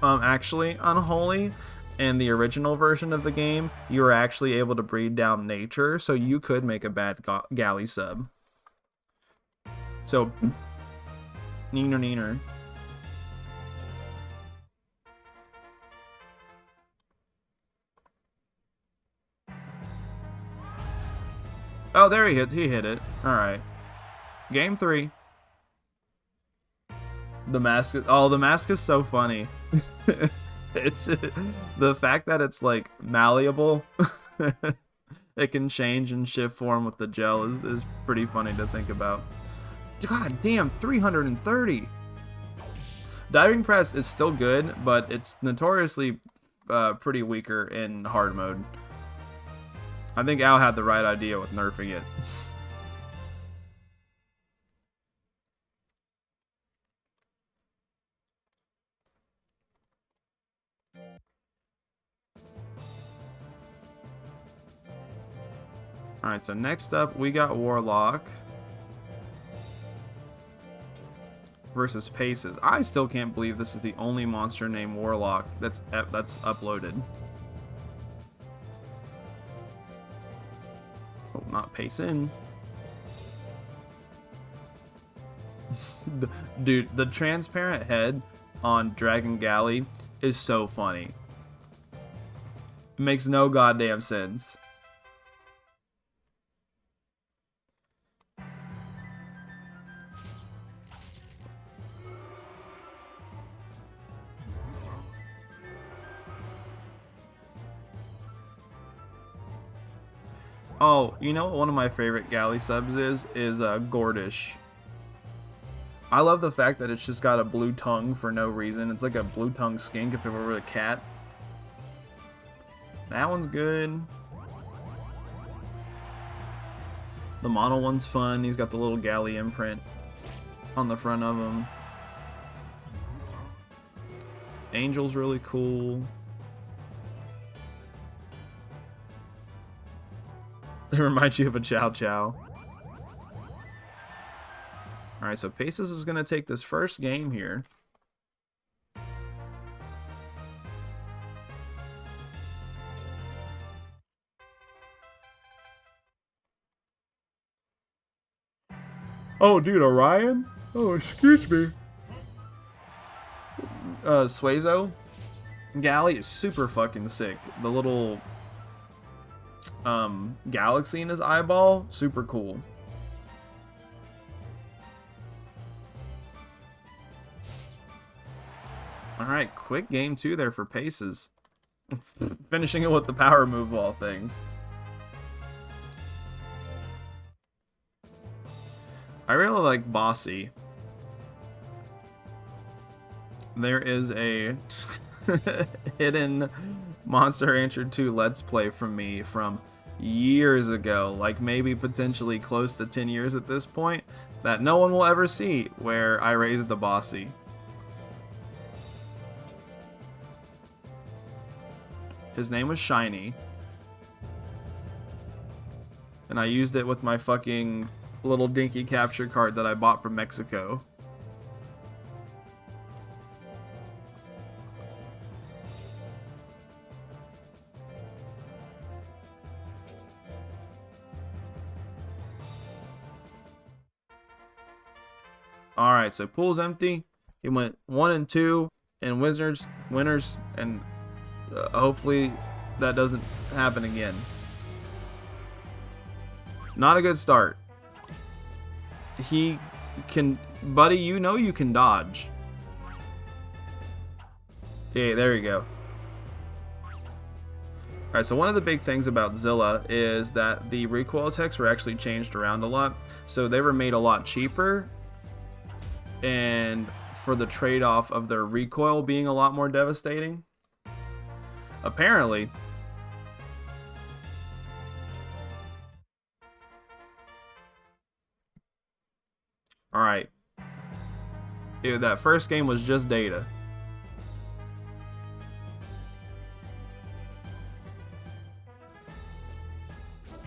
Speaker 3: Actually, Unholy, in the original version of the game, you were actually able to breed down nature, so you could make a bad galley sub. So, neener neener. Oh, there he hit it. Alright. Game 3. The mask is so funny. It's the fact that it's like malleable. It can change and shift form with the gel is pretty funny to think about. God damn, 330. Diving press is still good, but it's notoriously pretty weaker in hard mode. I think Al had the right idea with nerfing it. Alright, so next up we got Warlock versus Paces. I still can't believe this is the only monster named Warlock that's uploaded. Oh, not Pacin. Dude, the transparent head on Dragon Galley is so funny. It makes no goddamn sense. Oh, you know what one of my favorite galley subs is Gordish. I love the fact that it's just got a blue tongue for no reason. It's like a blue tongue skink if it were a cat. That one's good. The model one's fun. He's got the little galley imprint on the front of him. Angel's really cool. It reminds you of a Chow Chow. Alright, so Paces is going to take this first game here. Oh, dude, Orion? Oh, excuse me. Suezo Galley is super fucking sick. The little galaxy in his eyeball, super cool. Alright, quick game 2 there for Paces. Finishing it with the power move of all things. I really like Bossy. There is a hidden Monster Rancher 2 Let's Play from me from years ago, like maybe potentially close to 10 years at this point, that no one will ever see, where I raised the Bossy. His name was Shiny. And I used it with my fucking little dinky capture card that I bought from Mexico. Alright, so pool's empty. He went 1 and 2 in winners, and hopefully that doesn't happen again. Not a good start. He can, buddy, you know you can dodge. Yeah, there you go. Alright, so one of the big things about Zilla is that the recoil techs were actually changed around a lot. So they were made a lot cheaper, and for the trade-off of their recoil being a lot more devastating. Apparently. Alright. That first game was just data.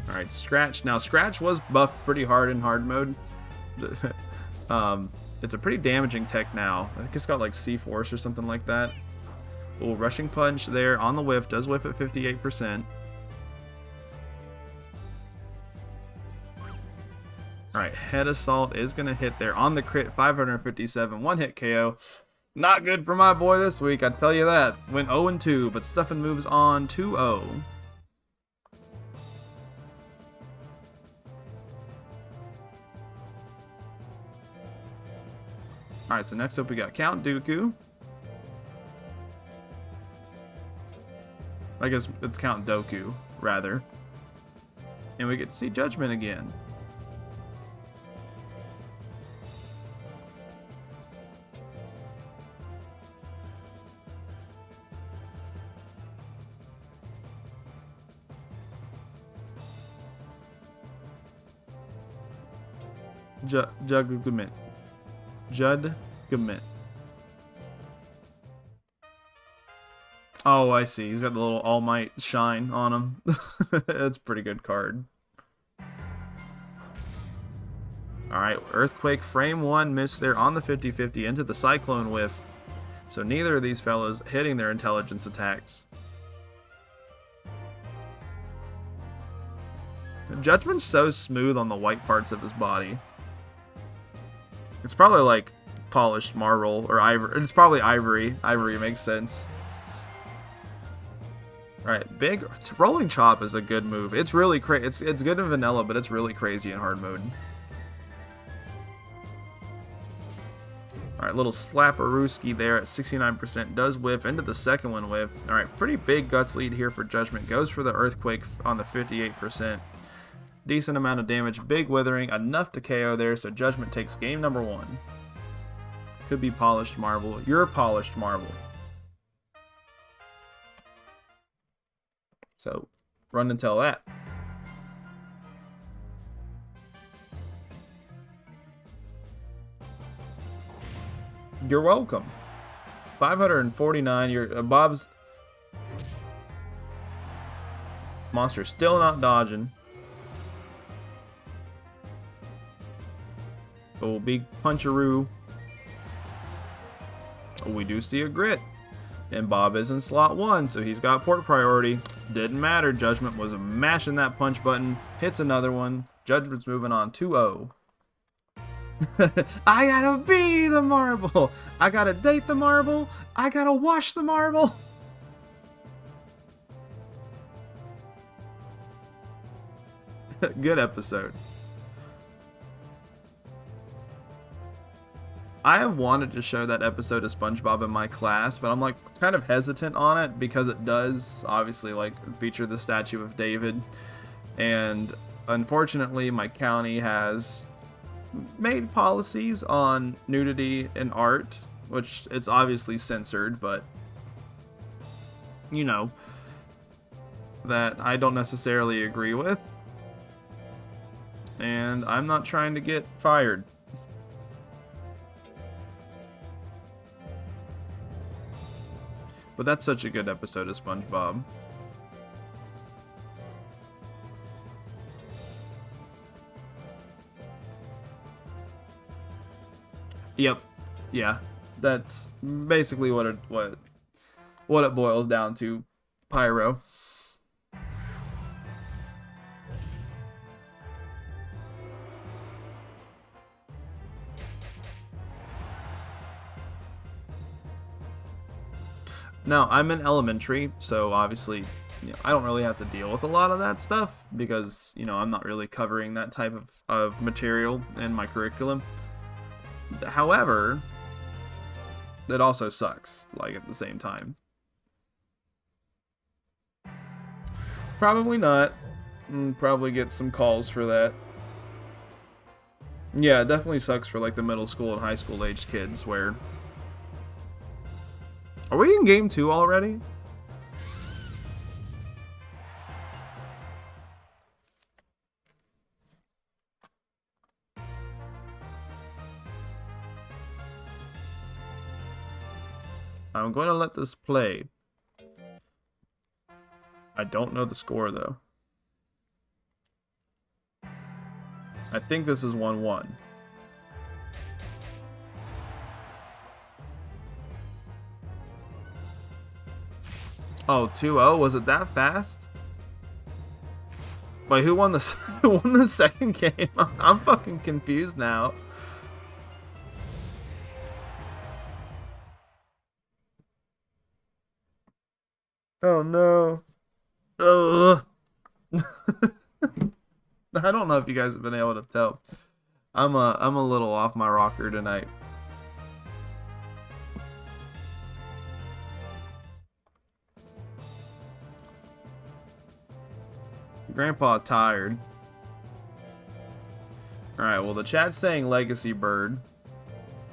Speaker 3: Alright, Scratch. Now, Scratch was buffed pretty hard in hard mode. It's a pretty damaging tech now. I think it's got like C-Force or something like that. Ooh, Rushing Punch there on the whiff. Does whiff at 58%. Alright, Head Assault is going to hit there on the crit. 557. One hit KO. Not good for my boy this week, I tell you that. Went 0-2, but Stuffin moves on 2-0. Alright, so next up we got Count Dooku. I guess it's Count Doku, rather. And we get to see Judgment again. Judgment. Oh, I see. He's got the little All Might shine on him. That's a pretty good card. Alright, Earthquake frame 1 missed there on the 50-50 into the Cyclone whiff. So neither of these fellas hitting their intelligence attacks. Judgment's so smooth on the white parts of his body. It's probably like polished marble or ivory. It's probably ivory. Ivory makes sense. Alright, big Rolling Chop is a good move. It's really it's good in vanilla, but it's really crazy in hard mode. Alright, little Slapperooski there at 69%. Does whiff into the second one whiff. Alright, pretty big guts lead here for Judgment. Goes for the Earthquake on the 58%. Decent amount of damage. Big withering. Enough to KO there, so Judgment takes game number 1. Could be Polished Marble. You're Polished Marble. So, run and tell that. You're welcome. 549. Your Bob's monster still not dodging. Oh, big puncheroo. Oh, we do see a grit. And Bob is in slot 1, so he's got port priority. Didn't matter. Judgment was mashing that punch button. Hits another one. Judgment's moving on 2-0. I gotta be the marble. I gotta date the marble. I gotta wash the marble. Good episode. I have wanted to show that episode of SpongeBob in my class, but I'm like kind of hesitant on it because it does obviously like feature the statue of David, and unfortunately my county has made policies on nudity in art, which it's obviously censored, but you know, that I don't necessarily agree with, and I'm not trying to get fired. But that's such a good episode of SpongeBob. Yep. Yeah. That's basically what it boils down to. Pyro. Now, I'm in elementary, so obviously, you know, I don't really have to deal with a lot of that stuff because, you know, I'm not really covering that type of material in my curriculum. However, it also sucks, like, at the same time. Probably not. Probably get some calls for that. Yeah, it definitely sucks for, like, the middle school and high school aged kids where... Are we in game 2 already? I'm going to let this play. I don't know the score though. I think this is 1-1. Oh, 2-0? Was it that fast? Wait, who won the who won the second game? I'm fucking confused now. Oh no. Ugh. I don't know if you guys have been able to tell. I'm a little off my rocker tonight. Grandpa tired. Alright, well the chat's saying Legacy Bird.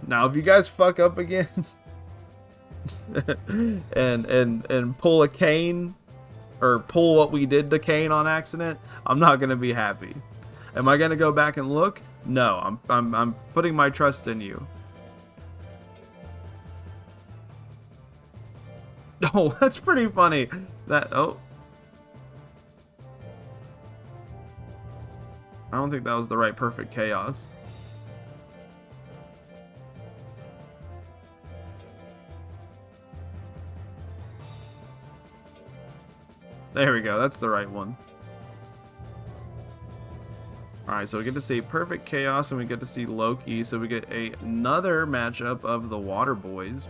Speaker 3: Now if you guys fuck up again and pull a cane or pull what we did to Kane on accident, I'm not gonna be happy. Am I gonna go back and look? No, I'm putting my trust in you. Oh, that's pretty funny. I don't think that was the right perfect chaos. There we go, that's the right one. Alright, so we get to see perfect chaos and we get to see Loki, so we get another matchup of the Water Boys.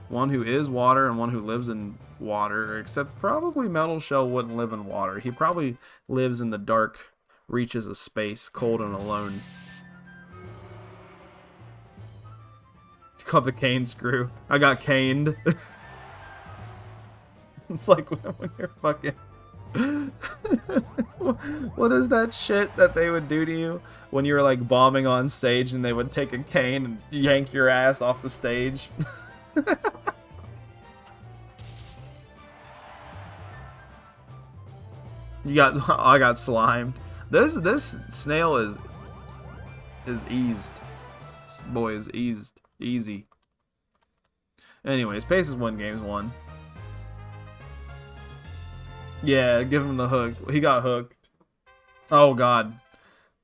Speaker 3: One who is water and one who lives in water, except probably Metal Shell wouldn't live in water. He probably lives in the dark reaches of space, cold and alone. It's called the cane screw. I got caned. It's like when you're fucking... What is that shit that they would do to you when you were like bombing on stage and they would take a cane and yank your ass off the stage? I got slimed. This snail is eased. This boy is easy. Anyways, Pace's win games 1. Yeah, give him the hook. He got hooked. Oh god.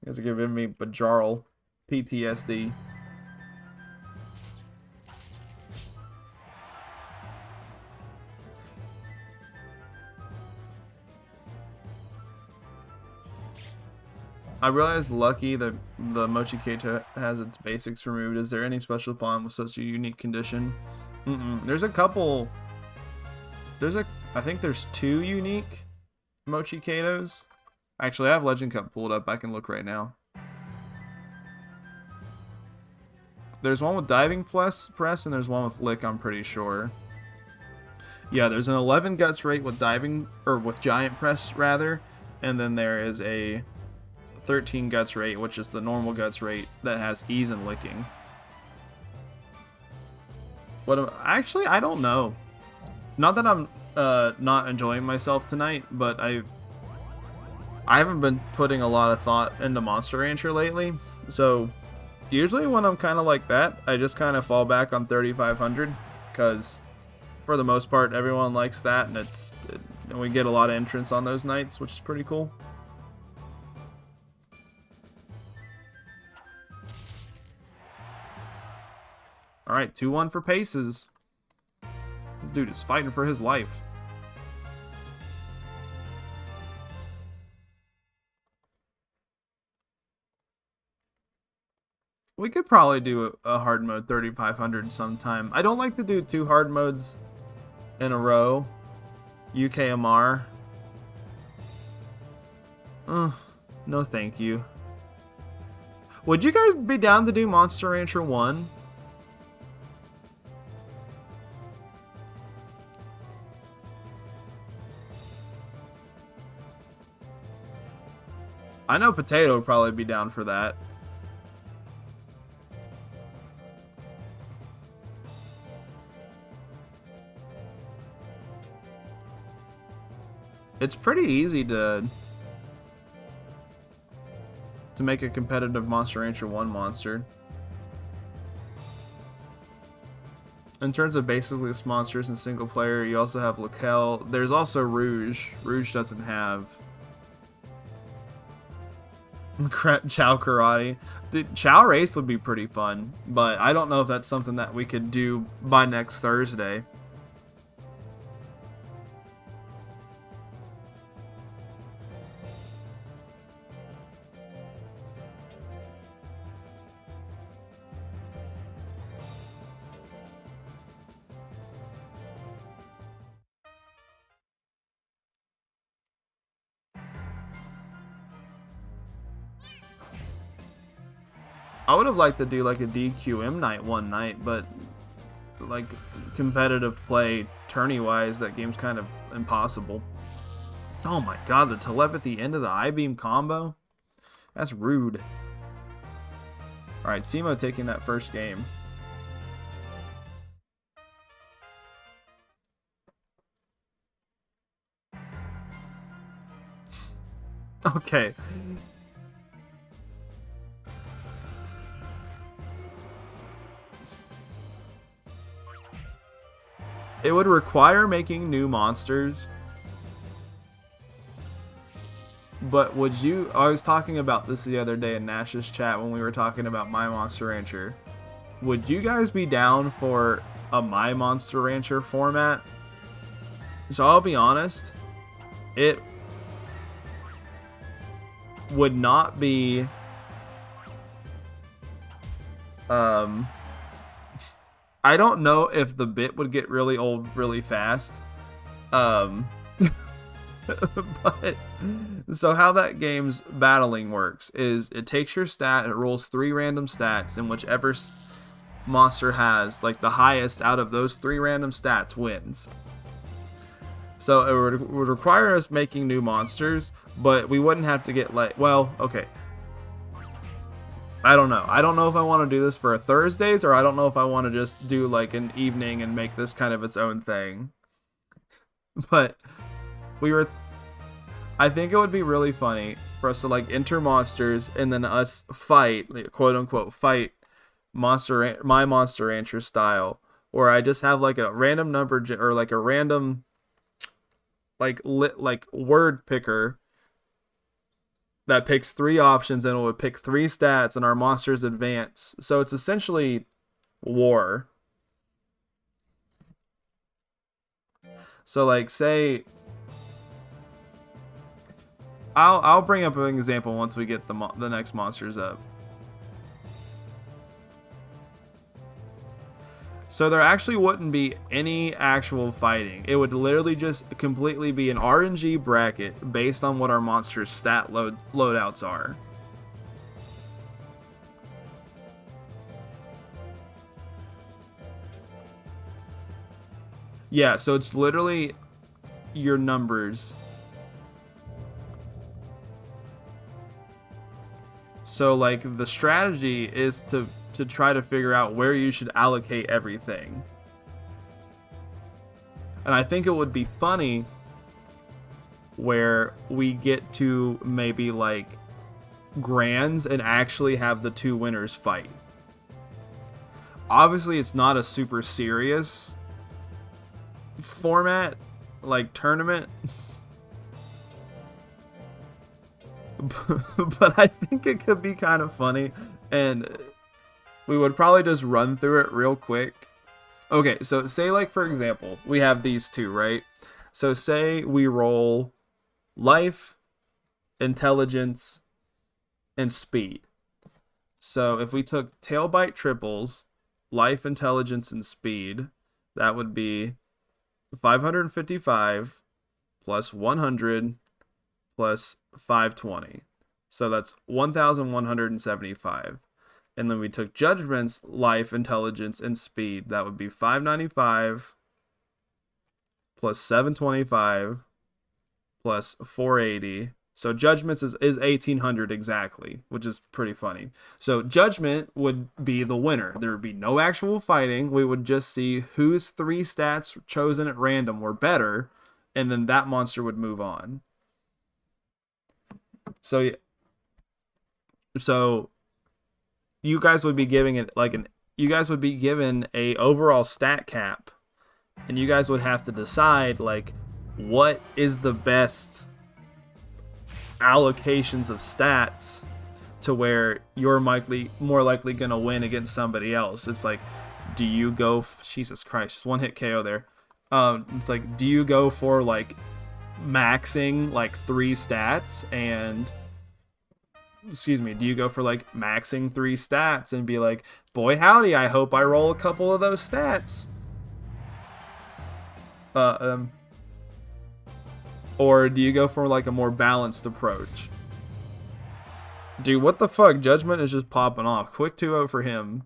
Speaker 3: He has to give me Bajarl. PTSD. I realize lucky that the Mochi Keita has its basics removed. Is there any special pawn with such a unique condition? There's a couple. I think there's 2 unique Mochi Keitos. Actually, I have Legend Cup pulled up. I can look right now. There's one with diving press, and there's one with lick, I'm pretty sure. Yeah, there's an 11 guts rate with diving, or with giant press rather, and then there is a 13 guts rate, which is the normal guts rate that has ease and licking. Actually, I don't know. Not that I'm not enjoying myself tonight, but I haven't been putting a lot of thought into Monster Rancher lately. So usually when I'm kind of like that, I just kind of fall back on 3500 because for the most part everyone likes that, and we get a lot of entrants on those nights, which is pretty cool. Alright, 2-1 for Paces. This dude is fighting for his life. We could probably do a hard mode 3500 sometime. I don't like to do 2 hard modes in a row. UKMR. No thank you. Would you guys be down to do Monster Rancher 1? I know Potato would probably be down for that. It's pretty easy to make a competitive Monster Rancher 1 monster. In terms of basically monsters in single player, you also have Laquelle. There's also Rouge. Rouge doesn't have Chow Karate. Dude, Chow Race would be pretty fun, but I don't know if that's something that we could do by next Thursday. I would have liked to do like a DQM night one night, but like competitive play tourney wise, that game's kind of impossible. Oh my god, the telepathy into the I-beam combo? That's rude. Alright, Simo taking that first game. Okay. It would require making new monsters. But would you... I was talking about this the other day in Nash's chat when we were talking about My Monster Rancher. Would you guys be down for a My Monster Rancher format? So I'll be honest. It would not be... I don't know if the bit would get really old really fast. But so how that game's battling works is it takes your stat, it rolls 3 random stats, and whichever monster has like the highest out of those 3 random stats wins. So it would require us making new monsters, but we wouldn't have to get like, well, okay. I don't know. I don't know if I want to do this for a Thursdays, or I don't know if I want to just do like an evening and make this kind of its own thing. But I think it would be really funny for us to like enter monsters and then us fight, like, quote unquote, fight my Monster Rancher style, where I just have like a random number or like a random like word picker that picks 3 options, and it would pick 3 stats, and our monsters advance. So it's essentially war. So like, say, I'll bring up an example once we get the next monsters up. So there actually wouldn't be any actual fighting. It would literally just completely be an RNG bracket based on what our monster's stat loadouts are. Yeah, so it's literally your numbers. So like the strategy is to try to figure out where you should allocate everything. And I think it would be funny where we get to maybe like grands and actually have the 2 winners fight. Obviously it's not a super serious format like tournament. But I think it could be kind of funny, and we would probably just run through it real quick. Okay, so say like for example, we have these 2, right? So say we roll life, intelligence, and speed. So if we took tail bite triples, life, intelligence, and speed, that would be 555 plus 100 plus 520. So that's 1,175. And then we took judgments, life, intelligence, and speed. That would be 595 plus 725 plus 480. So judgments is 1,800 exactly, which is pretty funny. So judgment would be the winner. There would be no actual fighting. We would just see whose 3 stats chosen at random were better, and then that monster would move on. So you guys would be giving it like you guys would be given a overall stat cap, and you guys would have to decide like what is the best allocations of stats to where you're more likely gonna win against somebody else. It's like, do you go Jesus Christ, just 1-hit KO there. It's like, do you go for like maxing like 3 stats and do you go for like maxing 3 stats and be like, boy howdy, I hope I roll a couple of those stats? Or do you go for like a more balanced approach? Dude, what the fuck? Judgment is just popping off. Quick 2-0 for him.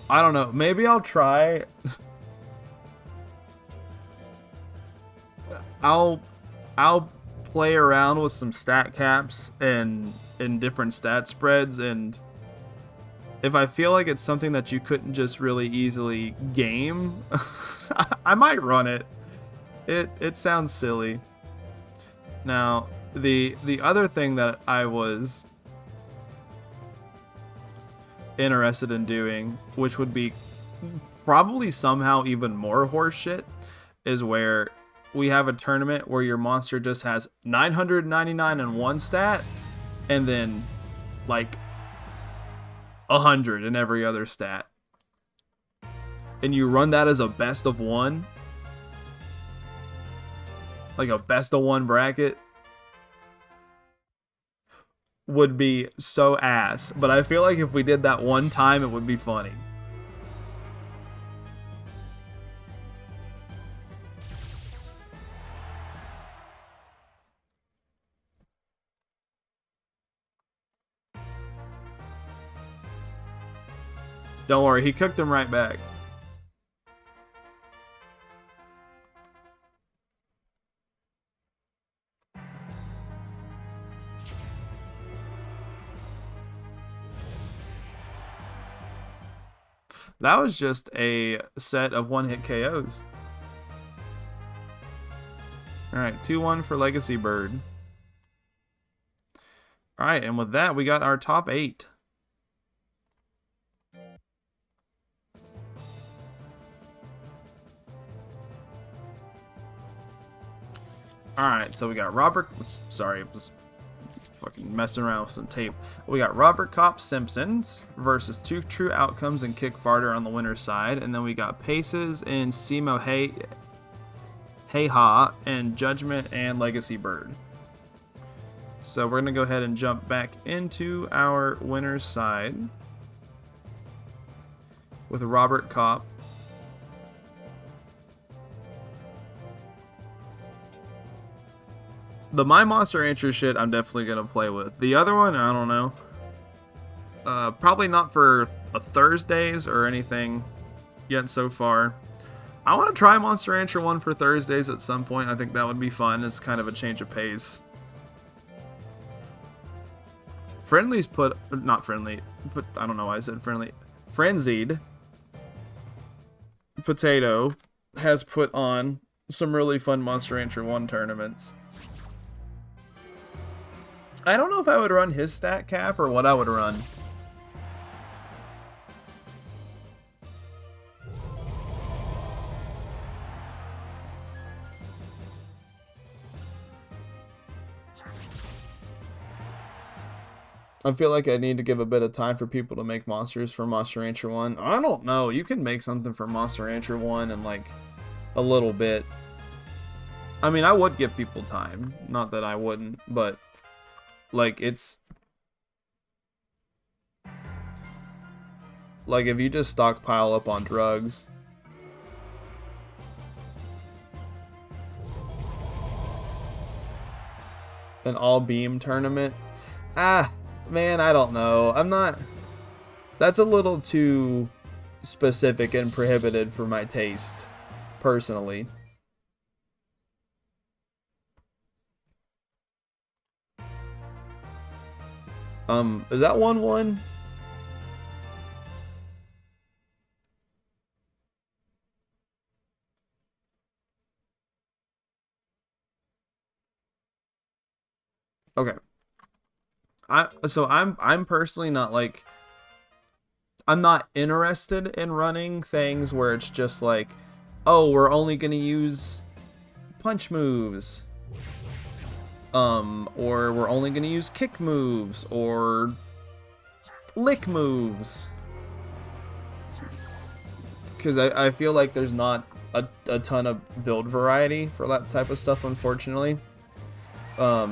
Speaker 3: I don't know. Maybe I'll try. I'll play around with some stat caps and different stat spreads, and if I feel like it's something that you couldn't just really easily game, I might run it. It sounds silly. Now, the other thing that I was interested in doing, which would be probably somehow even more horseshit, is where we have a tournament where your monster just has 999 in one stat and then like 100 in every other stat, and you run that as a best of 1. like a best of one bracket, would be so ass. But I feel like if we did that one time, it would be funny. Don't worry, he cooked him right back. That was just a set of one-hit KOs. Alright, 2-1 for Legacy Bird. Alright, and with that, we got our top 8. Alright, so we got Robert... Sorry, I was fucking messing around with some tape. We got Robert Cop Simpsons versus Two True Outcomes and Kick Farter on the winner's side. And then we got Paces and Simo Hey Ha and Judgment and Legacy Bird. So we're going to go ahead and jump back into our winner's side with Robert Cop. The My Monster Rancher shit I'm definitely going to play with. The other one, I don't know. Probably not for Thursdays or anything yet so far. I want to try Monster Rancher 1 for Thursdays at some point. I think that would be fun. It's kind of a change of pace. Friendly's put... Not friendly. But I don't know why I said friendly. Frenzied Potato has put on some really fun Monster Rancher 1 tournaments. I don't know if I would run his stat cap or what I would run. I feel like I need to give a bit of time for people to make monsters for Monster Rancher 1. I don't know. You can make something for Monster Rancher 1 in like a little bit. I mean, I would give people time. Not that I wouldn't, but... Like, it's... Like, if you just stockpile up on drugs... An all-beam tournament? Ah, man, I don't know. I'm not... That's a little too specific and prohibited for my taste, personally. Is that 1-1? Okay. I'm personally not like... I'm not interested in running things where it's just like, oh, we're only gonna use punch moves. Or we're only going to use kick moves, or lick moves. Because I feel like there's not a ton of build variety for that type of stuff, unfortunately. Now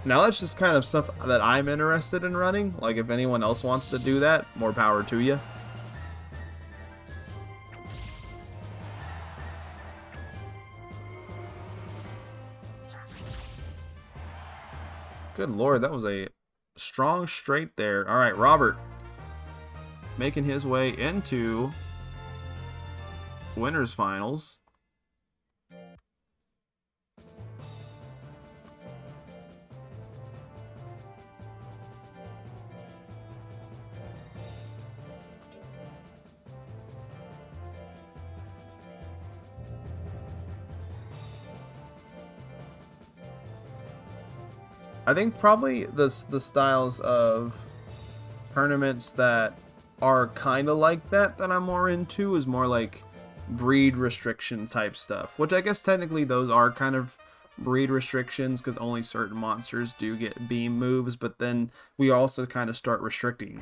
Speaker 3: that's just kind of stuff that I'm interested in running. Like, if anyone else wants to do that, more power to you. Good lord, that was a strong straight there. All right, Robert making his way into winners finals. I think probably the styles of tournaments that are kind of like that I'm more into is more like breed restriction type stuff, which I guess technically those are kind of breed restrictions because only certain monsters do get beam moves, but then we also kind of start restricting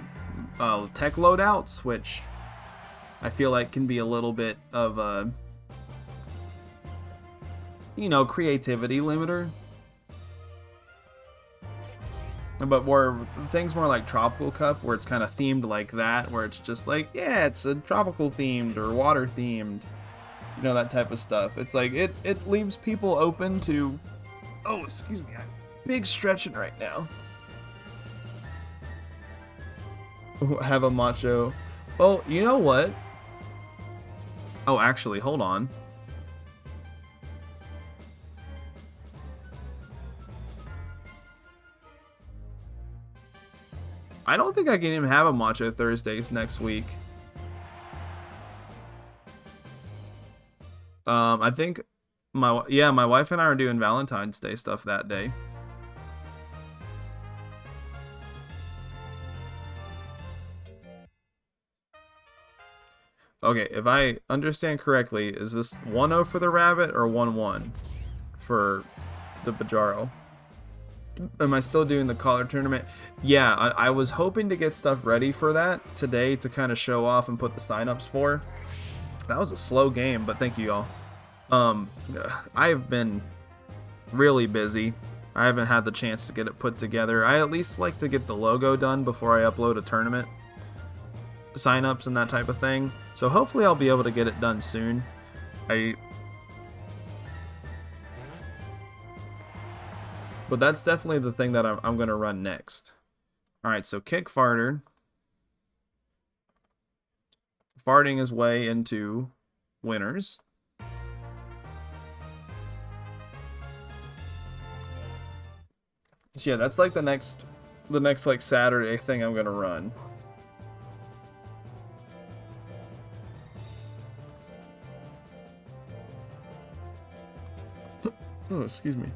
Speaker 3: tech loadouts, which I feel like can be a little bit of a you know, creativity limiter. But more things more like Tropical Cup, where it's kind of themed like that, where it's just like, yeah, it's a tropical themed or water themed, you know, that type of stuff. It's like it leaves people open to, oh, excuse me, I'm big stretching right now. Have a Macho. Oh, you know what? Oh, actually, hold on. I don't think I can even have a Macho Thursdays next week. I think my wife and I are doing Valentine's Day stuff that day. Okay, if I understand correctly, is this 1-0 for the rabbit or 1-1 for the Bajaro? Am I still doing the collar tournament? Yeah, I was hoping to get stuff ready for that today to kind of show off and put the signups for. That was a slow game, but thank you all. I've been really busy. I haven't had the chance to get it put together. I at least like to get the logo done before I upload a tournament. Signups and that type of thing. So hopefully I'll be able to get it done soon. But that's definitely the thing that I'm going to run next. Alright, so Kick Farter. Farting his way into winners. So yeah, that's like the next like Saturday thing I'm going to run. Oh, excuse me.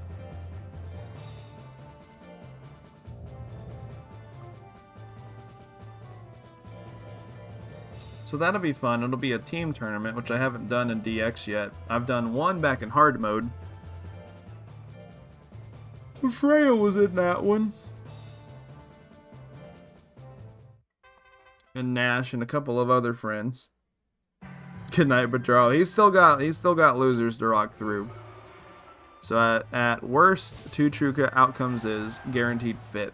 Speaker 3: So that'll be fun. It'll be a team tournament, which I haven't done in DX yet. I've done one back in hard mode. Freya was in that one. And Nash and a couple of other friends. Good night, Bedraw. He's still got losers to rock through. So at worst, 2 true outcomes is guaranteed 5th.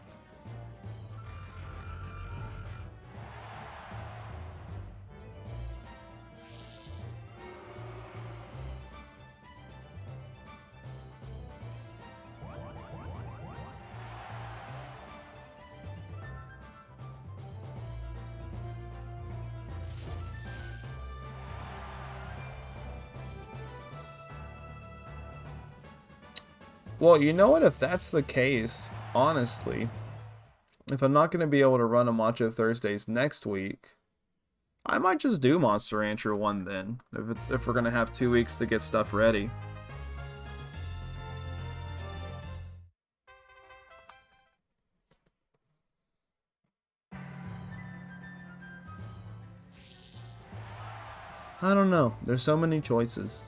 Speaker 3: Well, you know what? If that's the case, honestly, if I'm not going to be able to run a Macho Thursdays next week, I might just do Monster Rancher 1 then. If we're going to have 2 weeks to get stuff ready. I don't know. There's so many choices.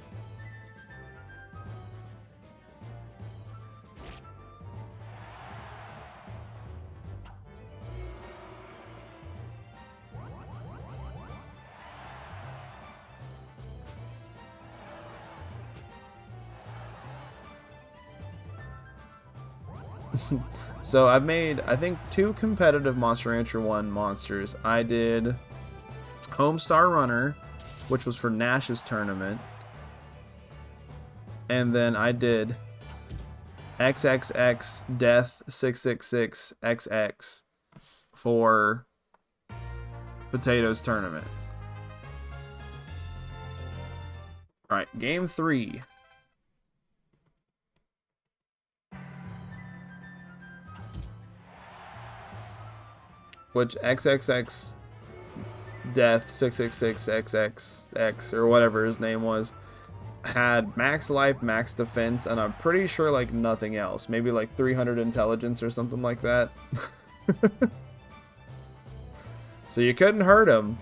Speaker 3: So I've made, I think, 2 competitive Monster Rancher 1 monsters. I did Homestar Runner, which was for Nash's tournament. And then I did XXX Death 666 XX for Potato's tournament. Alright, game 3. Which XXX Death 666 XXX or whatever his name was had max life, max defense, and I'm pretty sure like nothing else. Maybe like 300 intelligence or something like that. So you couldn't hurt him,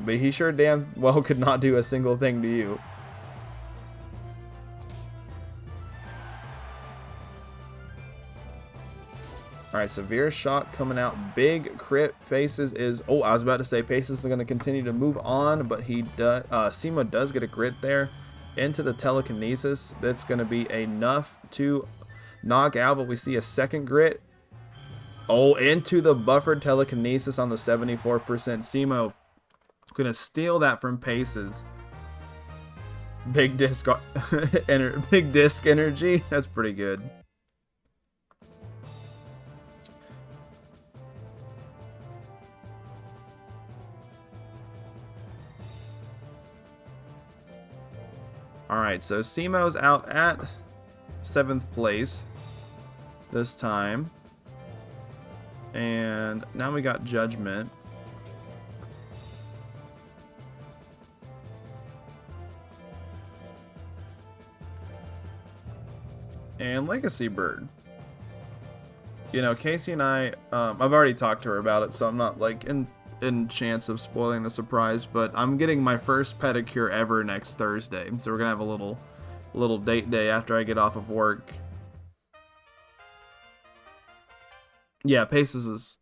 Speaker 3: but he sure damn well could not do a single thing to you. Alright, severe shot coming out. Big crit. Faces is... Oh, I was about to say Paces is going to continue to move on, but he does... Sema does get a crit there. into the telekinesis. That's going to be enough to knock out, but we see a second grit. Oh, into the buffered telekinesis on the 74%. Simo going to steal that from Paces. Big disc, big disc energy. That's pretty good. Alright, so Simo's out at 7th place this time. And now we got Judgment. And Legacy Bird. You know, Casey and I, I've already talked to her about it, so I'm not like in chance of spoiling the surprise, but I'm getting my first pedicure ever next Thursday. So we're gonna have a little date day after I get off of work. Yeah, Paces is...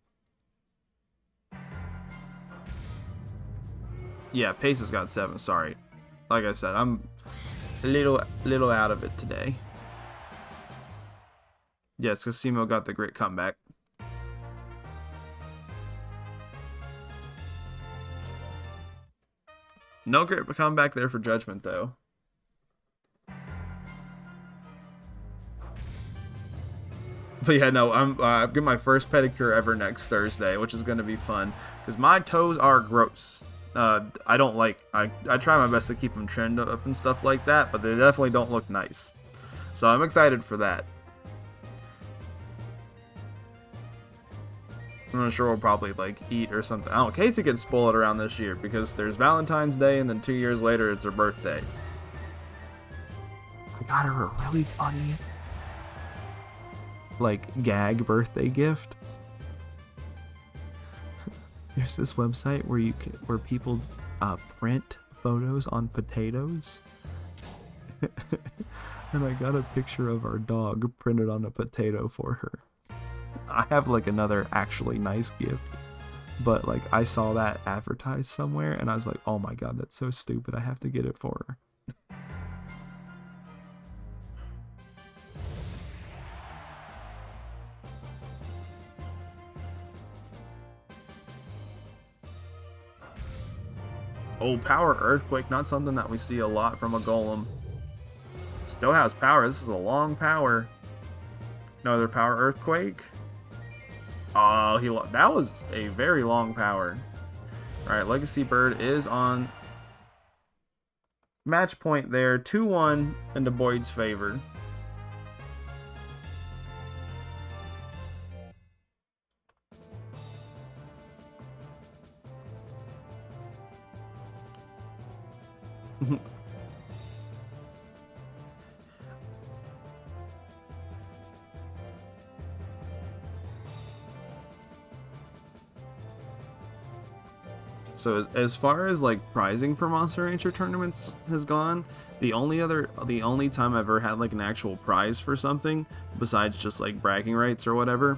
Speaker 3: Yeah, Paces got 7, sorry. Like I said, I'm a little out of it today. Yes, because Simo got the great comeback. No great comeback there for Judgment, though. But yeah, no, I'm getting my first pedicure ever next Thursday, which is going to be fun. Because my toes are gross. I don't like... I try my best to keep them trimmed up and stuff like that, but they definitely don't look nice. So I'm excited for that. I'm not sure we'll probably like eat or something. I don't know, Casey gets spoiled around this year because there's Valentine's Day and then 2 years later it's her birthday. I got her a really funny like gag birthday gift. There's this website where people print photos on potatoes. And I got a picture of our dog printed on a potato for her. I have like another actually nice gift, but like I saw that advertised somewhere and I was like, oh my god, that's so stupid, I have to get it for her. Oh, power earthquake, not something that we see a lot from a golem. Still has power. This is a long power. No other power earthquake. Oh, that was a very long power. Alright, Legacy Bird is on match point there. 2-1 into Boyd's favor. So as far as like prizing for Monster Rancher tournaments has gone, the only time I've ever had like an actual prize for something besides just like bragging rights or whatever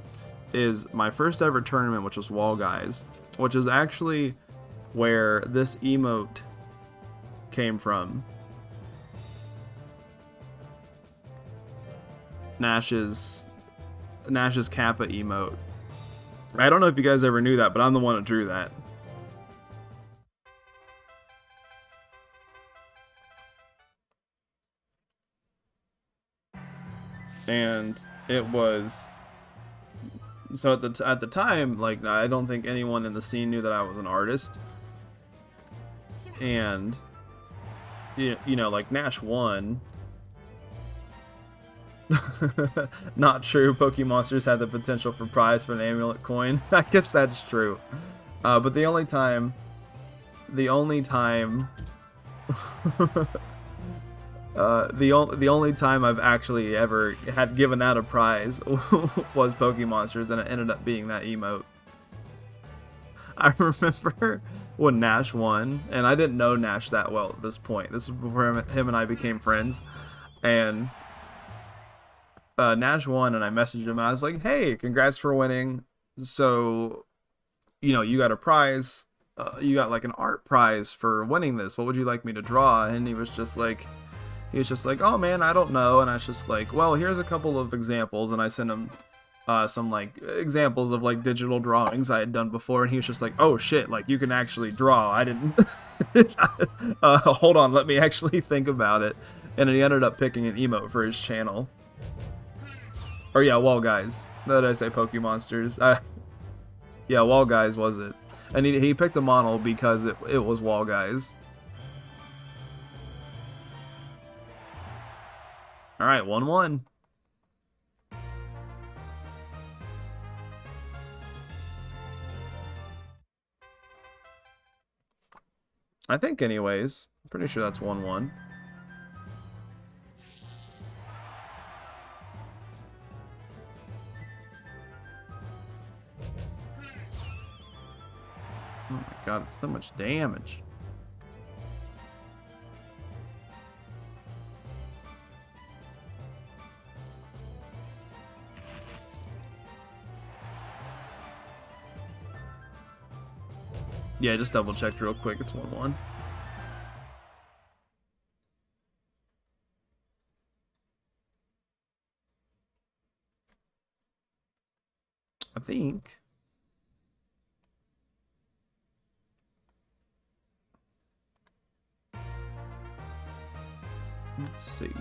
Speaker 3: is my first ever tournament, which was Wall Guys, which is actually where this emote came from. Nash's Kappa emote. I don't know if you guys ever knew that, but I'm the one that drew that. And it was so at the time, like, I don't think anyone in the scene knew that I was an artist. And you know, like Nash won. Not true. Pokemonsters had the potential for prize for an amulet coin. I guess that's true. But the only time the only time I've actually ever had given out a prize was Pokemonsters, and it ended up being that emote. I remember when Nash won, and I didn't know Nash that well at this point. This is before him and I became friends, and Nash won, and I messaged him, and I was like, hey, congrats for winning. So, you know, you got a prize. You got like an art prize for winning this. What would you like me to draw? And he was just like, He was just like, oh man, I don't know. And I was just like, well, here's a couple of examples. And I sent him some like examples of like digital drawings I had done before. And he was just like, oh shit, like you can actually draw. I didn't. Hold on, let me actually think about it. And he ended up picking an emote for his channel. Or yeah, Wall Guys. Did I say Pokemonsters? Yeah, Wall Guys was it. And he picked a model because it was Wall Guys. Alright, 1-1. I think anyways. I'm pretty sure that's 1-1. Oh my god, it's so much damage. Yeah, just double checked real quick. It's 1-1. I think. Let's see.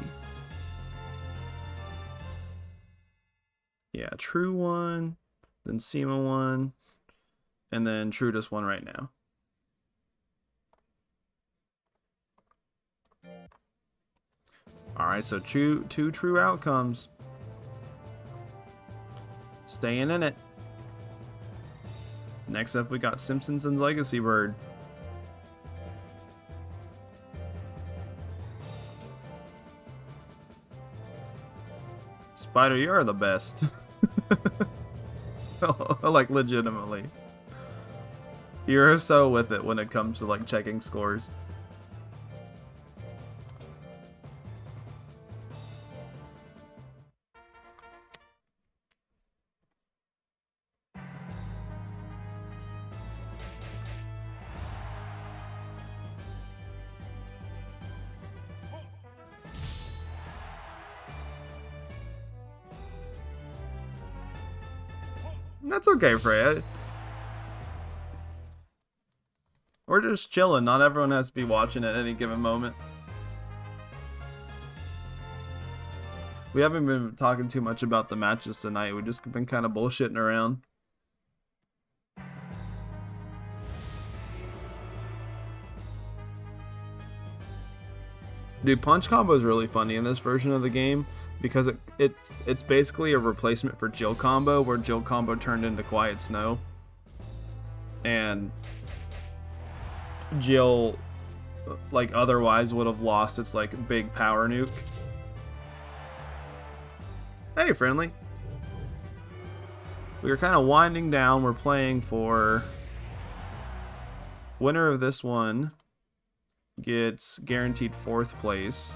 Speaker 3: Yeah, True 1, then Sema 1, and then Trudus 1 right now. Alright, so two true outcomes. Staying in it. Next up, we got Simpsons and Legacy Bird. Spider, you're the best. Like, legitimately. You're so with it when it comes to, like, checking scores. That's okay, Freya. We're just chilling. Not everyone has to be watching at any given moment. We haven't been talking too much about the matches tonight. We've just been kind of bullshitting around. Dude, punch combo is really funny in this version of the game because it's basically a replacement for Jill combo, where Jill combo turned into Quiet Snow, and Jill, like, otherwise would have lost its like big power nuke. Hey, friendly. We are kind of winding down. We're playing for winner of this one gets guaranteed 4th place.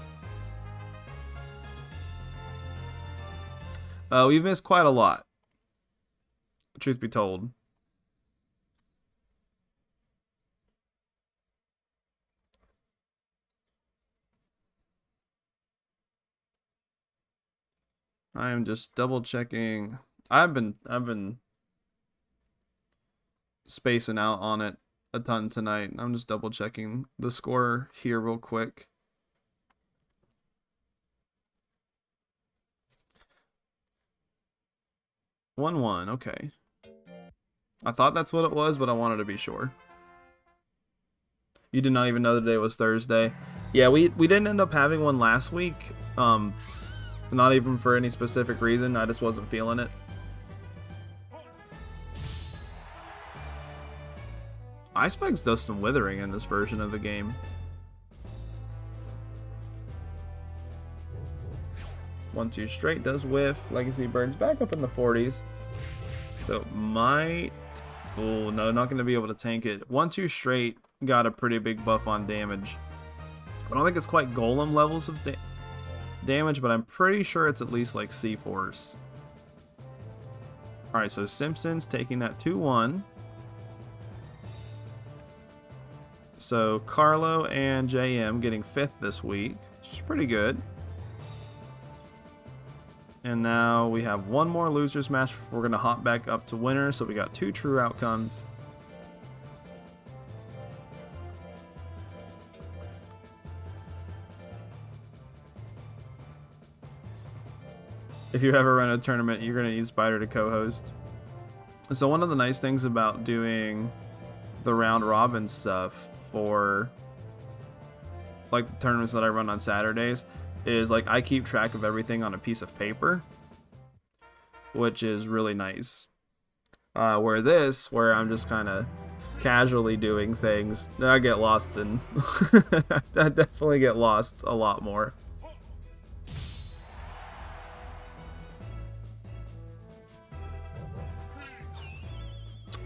Speaker 3: We've missed quite a lot, truth be told. I am just double checking. I've been spacing out on it a ton tonight. I'm just double checking the score here real quick. (1-1), okay. I thought that's what it was, but I wanted to be sure. You did not even know the day was Thursday. Yeah, we didn't end up having one last week. Not even for any specific reason. I just wasn't feeling it. Ice Spikes does some withering in this version of the game. 1-2 straight does whiff. Legacy Bird's back up in the 40s. So might... Oh, no, not going to be able to tank it. 1-2 straight got a pretty big buff on damage. I don't think it's quite Golem levels of damage, but I'm pretty sure it's at least like C-Force. Alright, so Simpsons taking that 2-1. So Carlo and JM getting 5th this week. which is pretty good. And now we have one more losers match before we're going to hop back up to winner. So we got 2 true outcomes. If you ever run a tournament, you're going to need Spider to co-host. So one of the nice things about doing the round robin stuff for like the tournaments that I run on Saturdays is like I keep track of everything on a piece of paper, which is really nice. Where I'm just kind of casually doing things, I get lost in. I definitely get lost a lot more.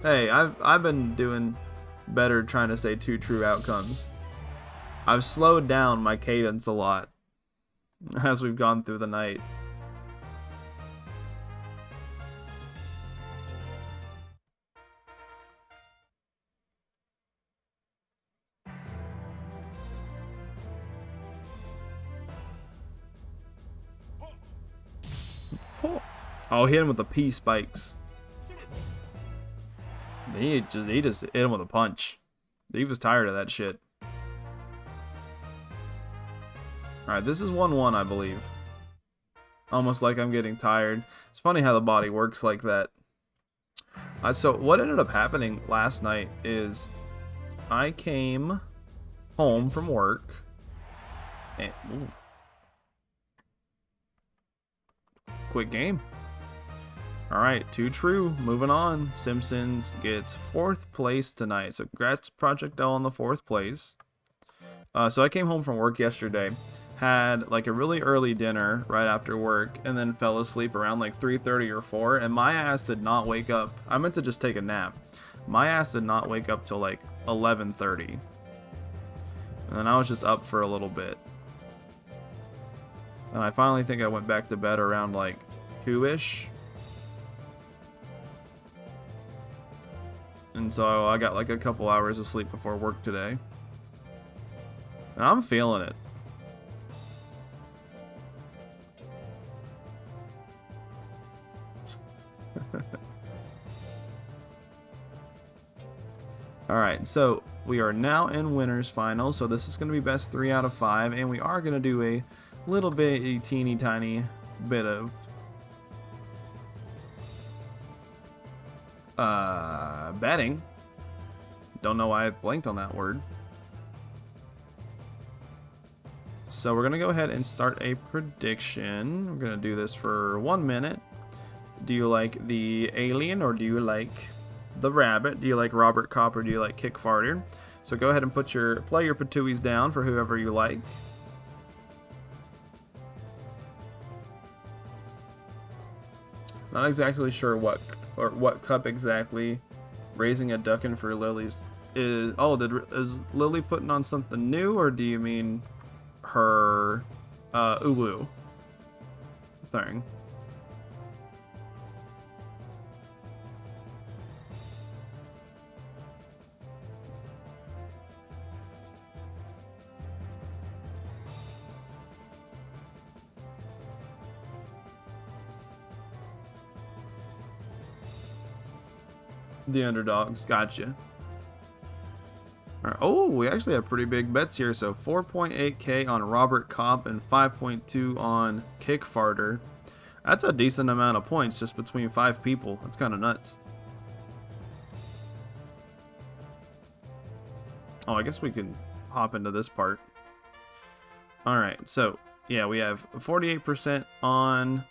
Speaker 3: Hey, I've been doing better trying to say 2 true outcomes. I've slowed down my cadence a lot as we've gone through the night. Oh, hit him with the P spikes. He just hit him with a punch. He was tired of that shit. Alright, this is 1-1, I believe. Almost like I'm getting tired. It's funny how the body works like that. So what ended up happening last night is I came home from work and quick game. Alright, 2 true. Moving on. Simpsons gets 4th place tonight. So congrats Project L on the 4th place. So I came home from work yesterday. Had like a really early dinner right after work and then fell asleep around like 3:30 or 4, and my ass did not wake up. I meant to just take a nap. My ass did not wake up till like 11:30. And then I was just up for a little bit. And I finally think I went back to bed around like 2-ish. And so I got like a couple hours of sleep before work today. And I'm feeling it. Alright, so we are now in winners final, so this is going to be best 3 out of 5, and we are going to do a little bit, a teeny tiny bit of betting. Don't know why I blanked on that word. So we're going to go ahead and start a prediction. We're going to do this for 1 minute. Do you like the alien or do you like the rabbit? Do you like Robert Kopp or do you like Kick Farter? So go ahead and play your patooies down for whoever you like. Not exactly sure what cup exactly Raising a Duckin' for Lily's is. Oh, is Lily putting on something new, or do you mean her Uwu thing? The underdogs, gotcha. All right. Oh, we actually have pretty big bets here. So 4.8k on Robert Kopp and 5.2 on Kick Farter. That's a decent amount of points just between 5 people. That's kind of nuts. Oh, I guess we can hop into this part. All right. So yeah, we have 48% on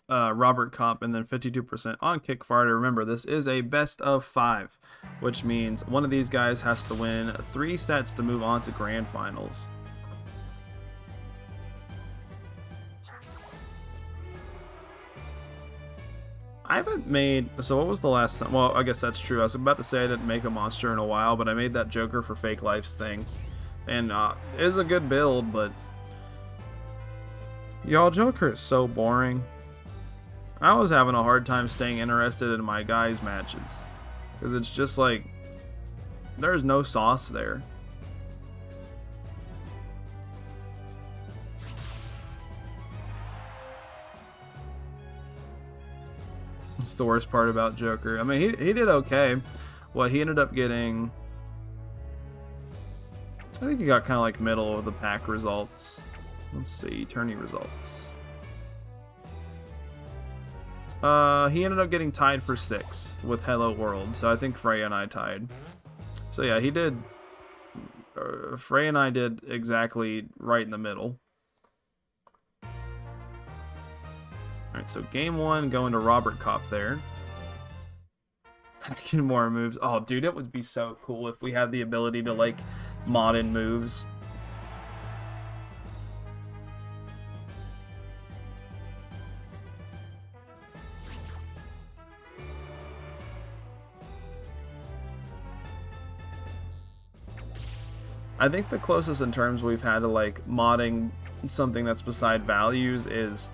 Speaker 3: Robert Kopp and then 52% on Kick Farter. Remember, this is a best of 5, which means one of these guys has to win 3 sets to move on to grand finals. I haven't made, so what was the last time? Well, I guess that's true. I was about to say I didn't make a monster in a while, but I made that Joker for Fake Life's thing. And it is a good build, but y'all, Joker is so boring. I was having a hard time staying interested in my guys' matches. Because it's just like, there's no sauce there. It's the worst part about Joker. I mean, he did okay. Well, he ended up getting... I think he got kind of like middle of the pack results. Let's see, tourney results. He ended up getting tied for 6th with Hello World, so I think Freya and I tied. So yeah, he did... Freya and I did exactly right in the middle. Alright, so game 1 going to Robert Kopp there. Get more moves. Oh, dude, it would be so cool if we had the ability to, like, mod in moves. I think the closest in terms we've had to, like, modding something that's beside values is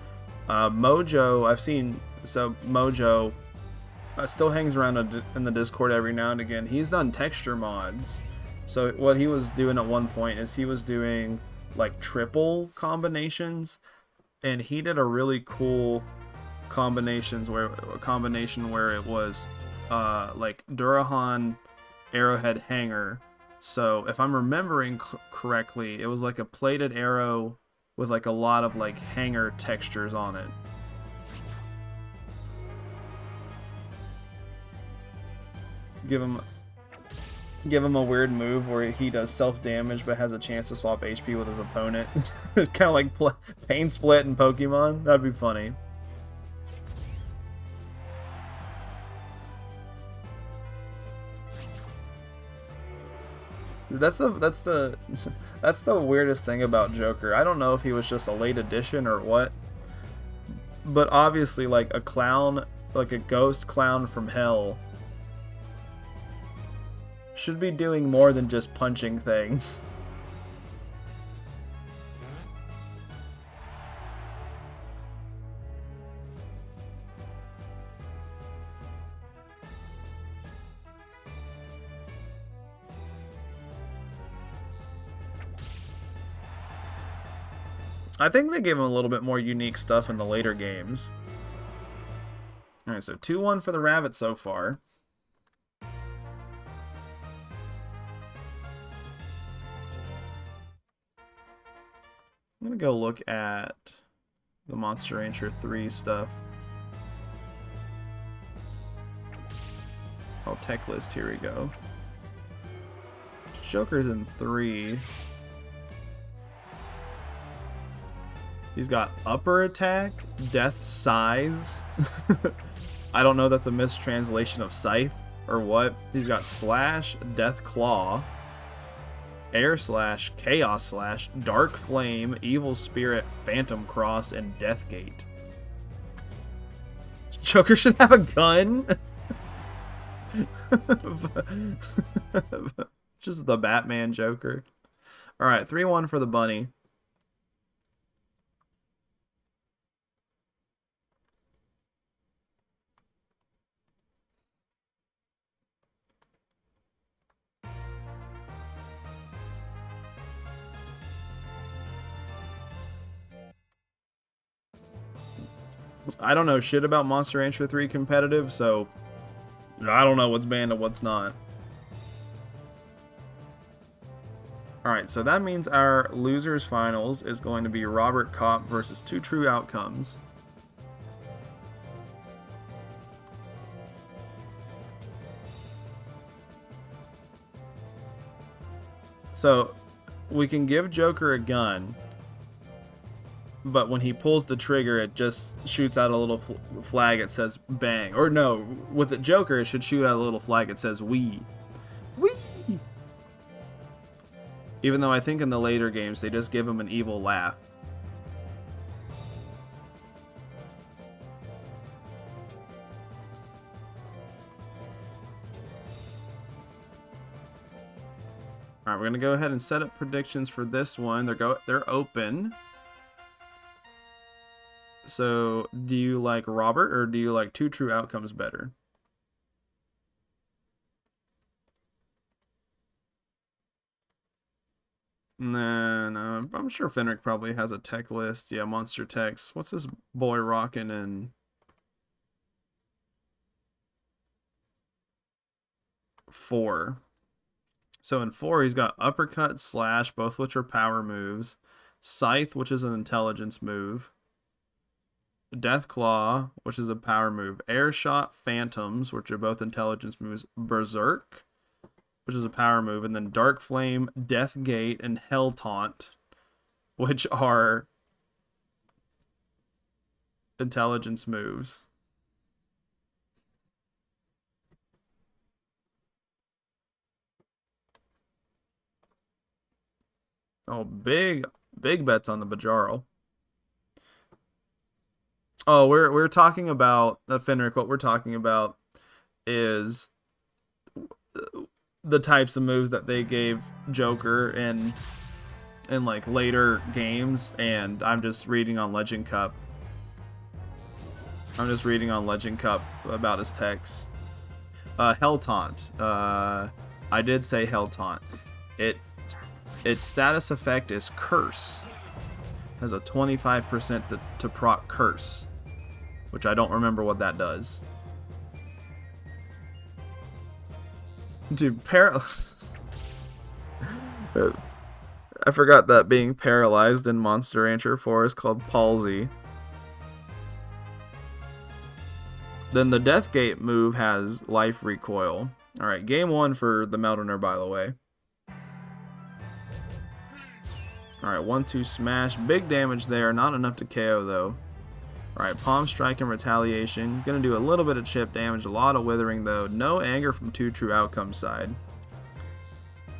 Speaker 3: Mojo. I've seen... So, Mojo... still hangs around in the Discord every now and again. He's done texture mods. So what he was doing at one point is he was doing like triple combinations, and he did a really cool combination where it was like Duarhan arrowhead hanger. So if I'm remembering correctly, it was like a plated arrow with like a lot of like hanger textures on it. Give him a weird move where he does self-damage but has a chance to swap HP with his opponent. It's kind of like Pain Split in Pokemon. That'd be funny. That's the weirdest thing about Joker. I don't know if he was just a late addition or what, but obviously like a clown, like a ghost clown from hell, should be doing more than just punching things. I think they gave him a little bit more unique stuff in the later games. Alright, so 2-1 for the Rabbit so far. I'm gonna go look at the Monster Rancher 3 stuff. Oh, tech list, here we go. Joker's in 3. He's got upper attack, death size. I don't know, that's a mistranslation of scythe or what. He's got slash, death claw, air slash, chaos slash, dark flame, evil spirit, phantom cross, and death gate. Joker should have a gun. Just the Batman Joker. Alright, 3-1 for the bunny. I don't know shit about Monster Rancher 3 competitive, so I don't know what's banned and what's not. Alright, so that means our losers finals is going to be Robert Kopp versus Two True Outcomes. So we can give Joker a gun, but when he pulls the trigger, it just shoots out a little flag that says bang. Or no, with the Joker, it should shoot out a little flag that says wee. Wee! Even though I think in the later games, they just give him an evil laugh. Alright, we're going to go ahead and set up predictions for this one. They're open. So, do you like Robert or do you like Two True Outcomes better? Nah, no, I'm sure Fenric probably has a tech list. Yeah, Monster Techs. What's this boy rocking in? 4. So in 4, he's got Uppercut, Slash, both which are power moves. Scythe, which is an intelligence move. Deathclaw, which is a power move. Air Shot, Phantoms, which are both intelligence moves. Berserk, which is a power move. And then Dark Flame, Death Gate, and Hell Taunt, which are intelligence moves. Oh, big bets on the Bajaro. Oh, we're talking about Fenric. What we're talking about is the types of moves that they gave Joker in like later games, and I'm just reading on Legend Cup. About his text. Hell Taunt. I did say Hell Taunt. Its status effect is Curse. Has a 25% to proc Curse, which I don't remember what that does. Dude, I forgot that being paralyzed in Monster Rancher 4 is called Palsy. Then the Deathgate move has Life Recoil. Alright, game 1 for the Meldoner, by the way. Alright, 1-2 smash. Big damage there. Not enough to KO, though. Alright, Palm Strike and Retaliation. Gonna do a little bit of chip damage. A lot of Withering, though. No anger from 2 True Outcomes side.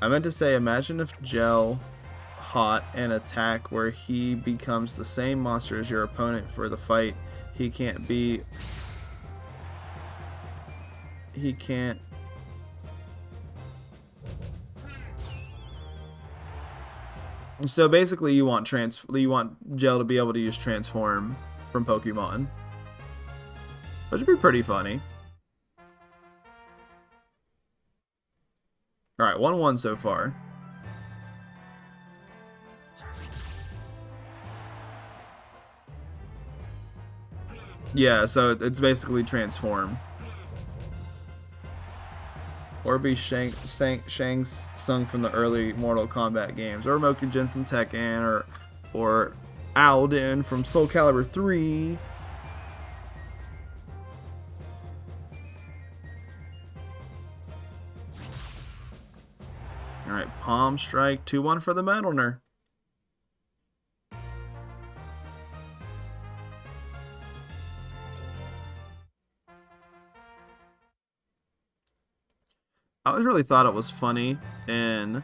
Speaker 3: I meant to say, imagine if Gel Hot an attack where he becomes the same monster as your opponent for the fight. He can't. So basically, you want Gel to be able to use Transform from Pokemon, which would be pretty funny. All right, 1-1 so far. Yeah, so it's basically Transform. Or be Shang Tsung from the early Mortal Kombat games, or Mokujin from Tekken, or Alden from Soul Calibur 3. Alright, Palm Strike, 2-1 for the Meldoner. I always really thought it was funny in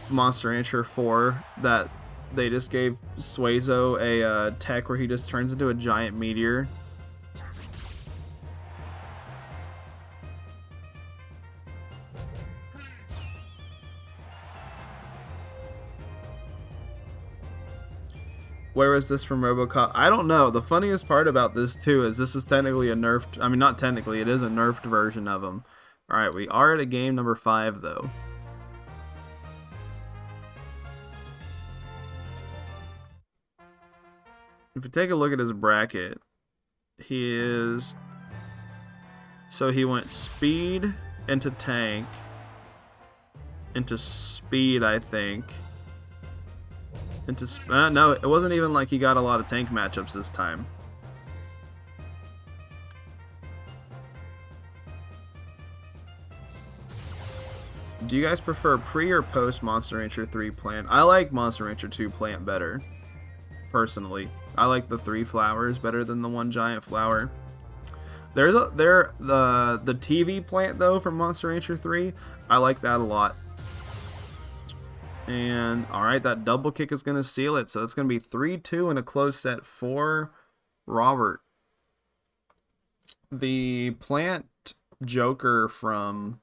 Speaker 3: Monster Rancher 4 that they just gave Suezo a tech where he just turns into a giant meteor. Where is this from RoboCop? I don't know. The funniest part about this, too, is this is technically a nerfed... I mean, not technically. It is a nerfed version of him. Alright, we are at a game number 5, though. If you take a look at his bracket, he is... So he went speed into tank, into speed, I think. No, it wasn't even like he got a lot of tank matchups this time. Do you guys prefer pre or post Monster Rancher 3 plant? I like Monster Rancher 2 plant better, personally. I like the 3 flowers better than the 1 giant flower. The TV plant though from Monster Rancher 3, I like that a lot. And alright, that double kick is going to seal it. So it's going to be 3-2 in a close set for Robert. The plant Joker from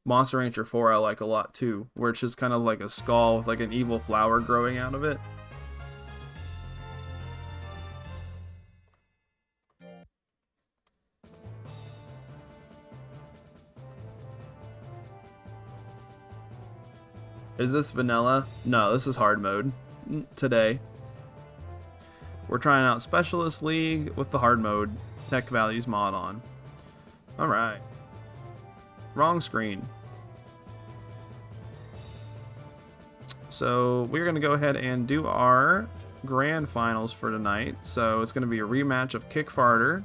Speaker 3: Monster Rancher 4 I like a lot too, where it's just kind of like a skull with like an evil flower growing out of it. Is this vanilla? No, this is hard mode today. We're trying out Specialist League with the hard mode Tech Values mod on. Alright. Wrong screen. So we're going to go ahead and do our grand finals for tonight. So it's going to be a rematch of Kick Farter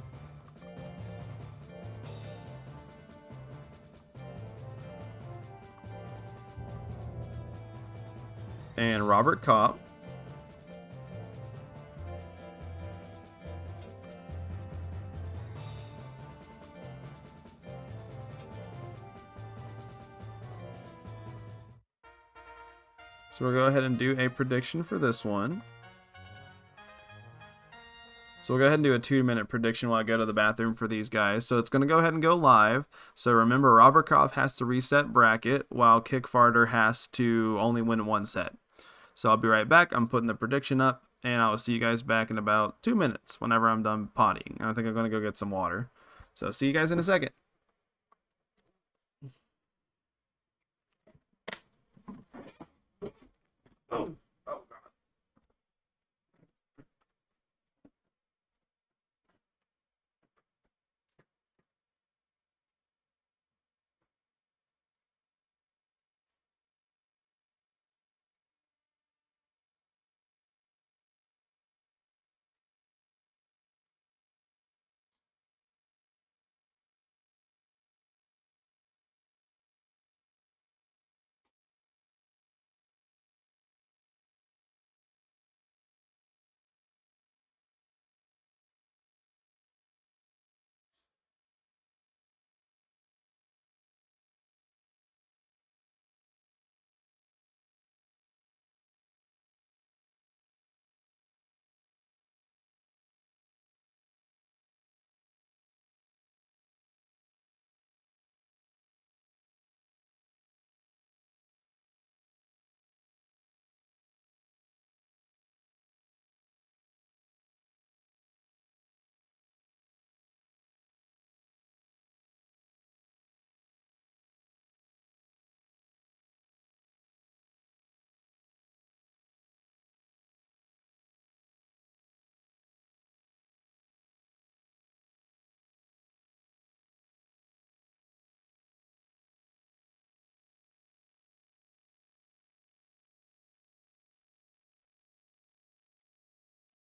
Speaker 3: and Robert Kopp. So we'll go ahead and do a prediction for this one. So we'll go ahead and do a 2-minute prediction while I go to the bathroom for these guys. So it's going to go ahead and go live. So remember, Robert Kopp has to reset bracket while Kick Farter has to only win one set. So I'll be right back. I'm putting the prediction up, and I will see you guys back in about 2 minutes whenever I'm done pottying. I think I'm going to go get some water. So see you guys in a second. Oh, God.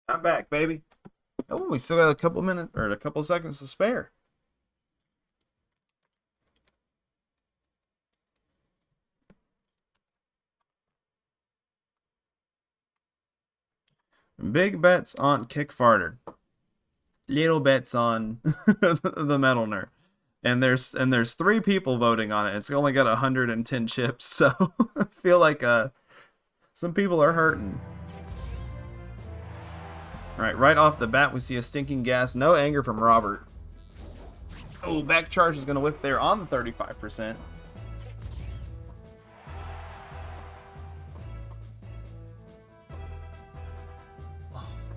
Speaker 3: I'm back, baby. Oh, we still got a couple minutes or a couple seconds to spare. Big bets on Kick Farter. Little bets on the Metal Nerd. And there's 3 people voting on it. It's only got 110 chips, so I feel like some people are hurting. Alright, right off the bat we see a stinking gas. No anger from Robert. Oh, back charge is gonna whiff there on the 35%.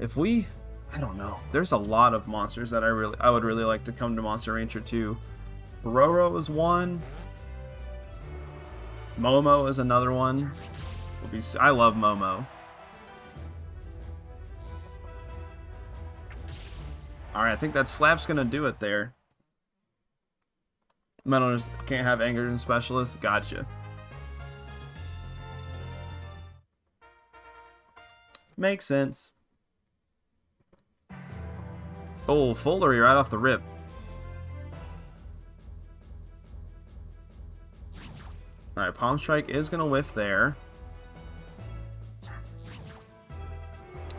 Speaker 3: I don't know. There's a lot of monsters that I would really like to come to Monster Rancher 2. Roro is one. Momo is another one. I love Momo. Alright, I think that slap's gonna do it there. Metal can't have anger and specialist. Gotcha. Makes sense. Oh, Foolery right off the rip. Alright, Palm Strike is going to whiff there.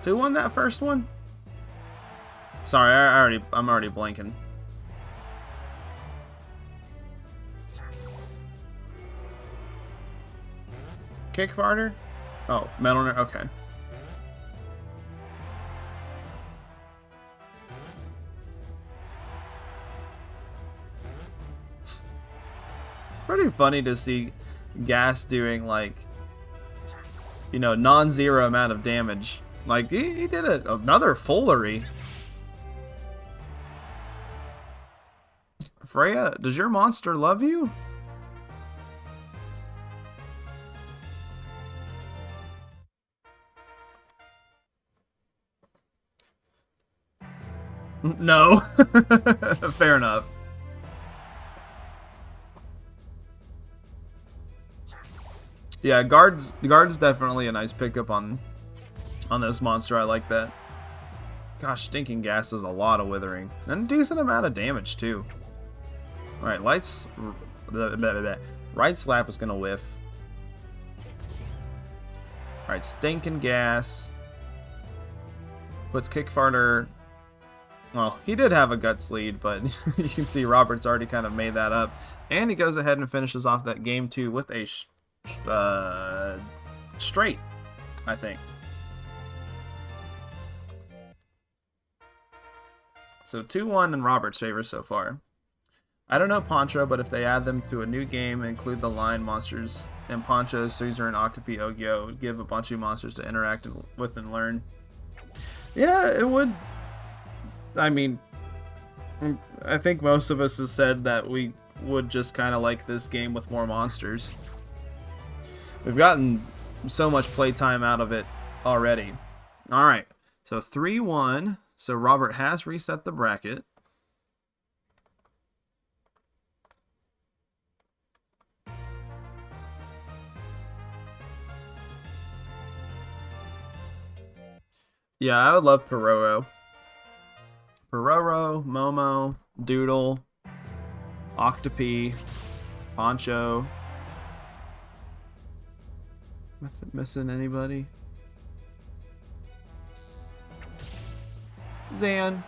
Speaker 3: Who won that first one? Sorry, I'm already blanking. Kick Farter? Oh, Metal Nerd. Okay. Pretty funny to see Gas doing, like, you know, non-zero amount of damage. Like, he did another Foolery. Freya, does your monster love you? No. Fair enough. Yeah, guard's definitely a nice pickup on this monster. I like that. Gosh, stinking gas is a lot of withering and a decent amount of damage too. All right, right slap is gonna whiff. All right, stinking gas puts Kickfarter. Well, he did have a guts lead, but you can see Robert's already kind of made that up, and he goes ahead and finishes off that game 2 with a straight, I think. So 2-1 in Robert's favor so far. I don't know Poncho, but if they add them to a new game and include the line monsters and Poncho, Caesar, and Octopi Ogyo, it would give a bunch of monsters to interact with and learn. Yeah, it would. I mean, I think most of us have said that we would just kind of like this game with more monsters. We've gotten so much playtime out of it already. Alright, so 3-1. So Robert has reset the bracket. Yeah, I would love Pororo. Pororo, Momo, Doodle, Octopi, Poncho. Am I missing anybody? Zan.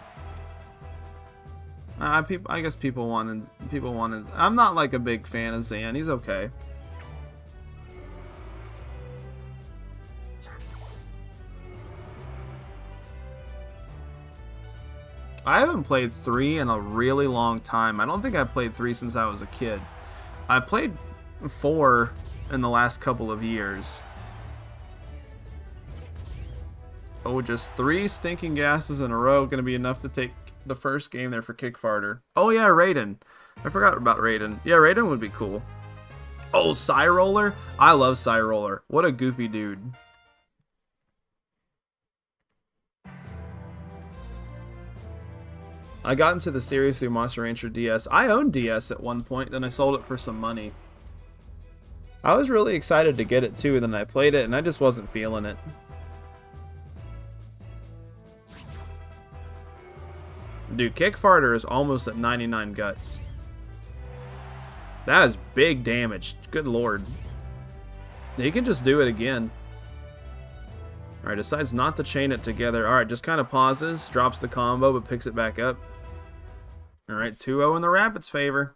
Speaker 3: I guess people wanted. I'm not like a big fan of Zan. He's okay. I haven't played 3 in a really long time. I don't think I played 3 since I was a kid. I played 4 in the last couple of years. Oh, just 3 stinking gases in a row gonna be enough to take the first game there for Kickfarter. Oh yeah, Raiden. I forgot about Raiden. Yeah, Raiden would be cool. Oh, Psyroller? I love Psyroller. What a goofy dude. I got into the series through Monster Rancher DS. I owned DS at one point, then I sold it for some money. I was really excited to get it too, then I played it and I just wasn't feeling it. Dude, Kickfarter is almost at 99 guts. That is big damage. Good lord. He can just do it again. Alright, decides not to chain it together. Alright, just kind of pauses, drops the combo, but picks it back up. Alright, 2-0 in the Rapids' favor.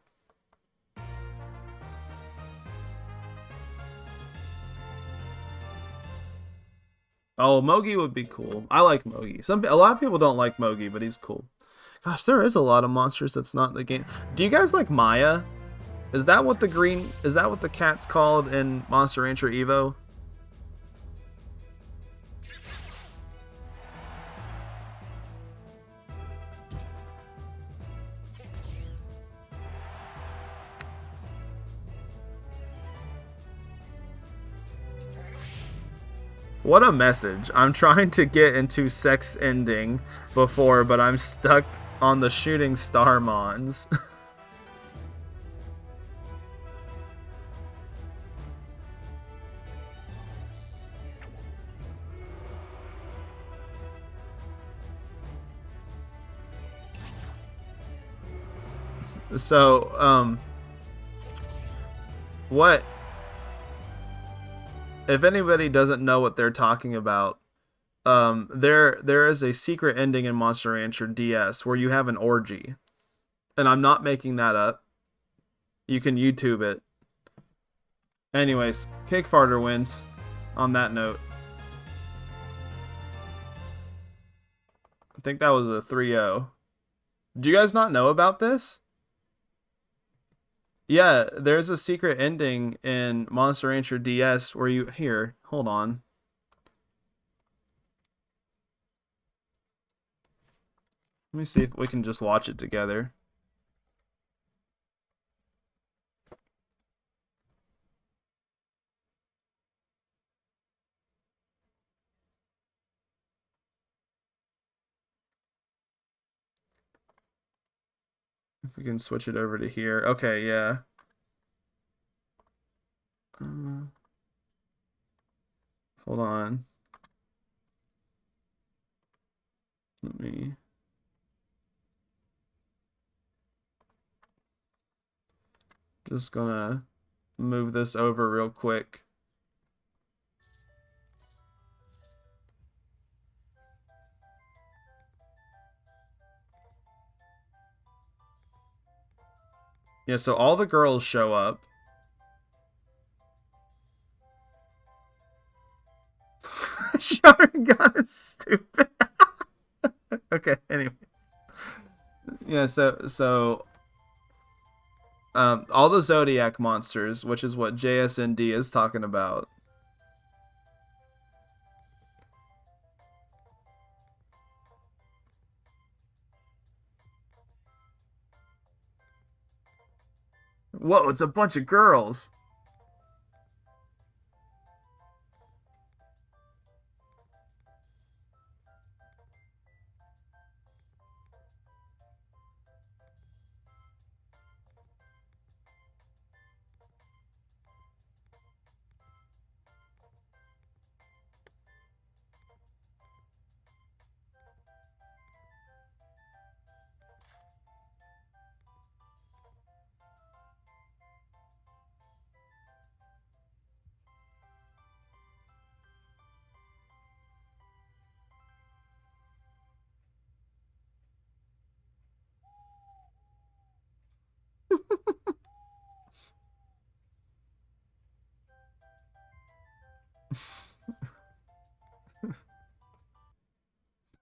Speaker 3: Oh, Mogi would be cool. I like Mogi. A lot of people don't like Mogi, but he's cool. Gosh, there is a lot of monsters that's not in the game. Do you guys like Maya? Is that what the cat's called in Monster Rancher Evo? What a message. I'm trying to get into sex ending before, but I'm stuck on the shooting star mons. So, what? If anybody doesn't know what they're talking about, there is a secret ending in Monster Rancher DS where you have an orgy. And I'm not making that up. You can YouTube it. Anyways, Kickfarter wins on that note. I think that was a 3-0. Do you guys not know about this? Yeah, there's a secret ending in Monster Rancher DS where you... Here, hold on. Let me see if we can just watch it together. If we can switch it over to here. Okay, yeah. Hold on. Let me... Just gonna move this over real quick. Yeah, so all the girls show up. Sharingan is stupid. Okay, anyway. Yeah, so all the Zodiac monsters, which is what JSND is talking about. Whoa, it's a bunch of girls.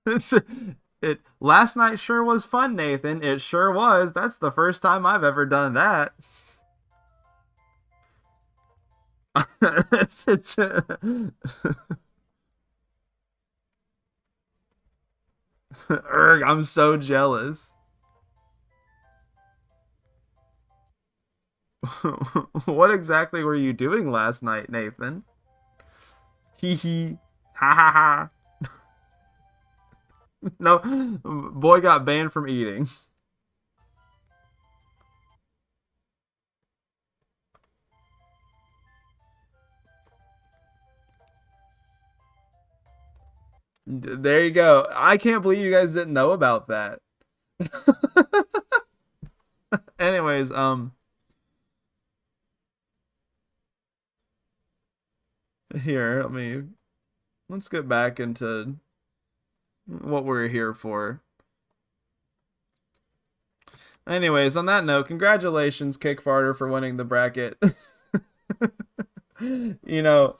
Speaker 3: It's it last night sure was fun, Nathan. It sure was. That's the first time I've ever done that. Erg, I'm so jealous. What exactly were you doing last night, Nathan? Hee hee. Ha ha ha. No, boy got banned from eating. There you go. I can't believe you guys didn't know about that. Anyways, here, let's get back into what we're here for. Anyways, on that note, congratulations, Kickfarter, for winning the bracket. You know,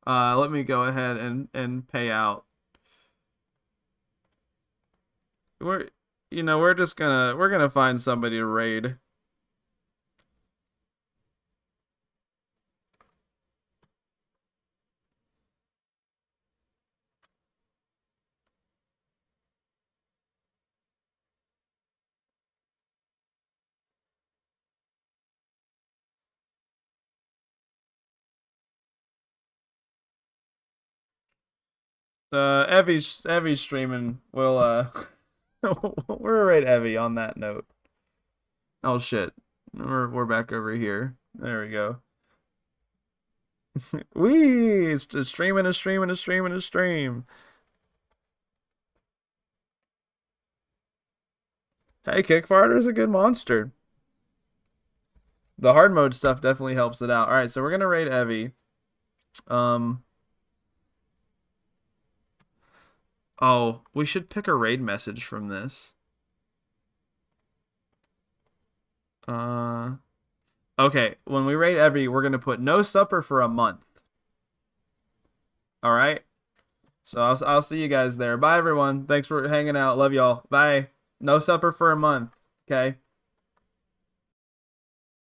Speaker 3: let me go ahead and pay out. We're we're gonna find somebody to raid. Evie's streaming. We're right Evie on that note. Oh shit. We're back over here. There we go. Wee! It's just streaming a stream and a stream and a stream. Hey, Kickfarter's a good monster. The hard mode stuff definitely helps it out. All right, so we're gonna raid Evie. Oh, we should pick a raid message from this. Okay, when we raid Evie, we're gonna put no supper for a month. All right. So I'll see you guys there. Bye everyone. Thanks for hanging out. Love y'all. Bye. No supper for a month. Okay.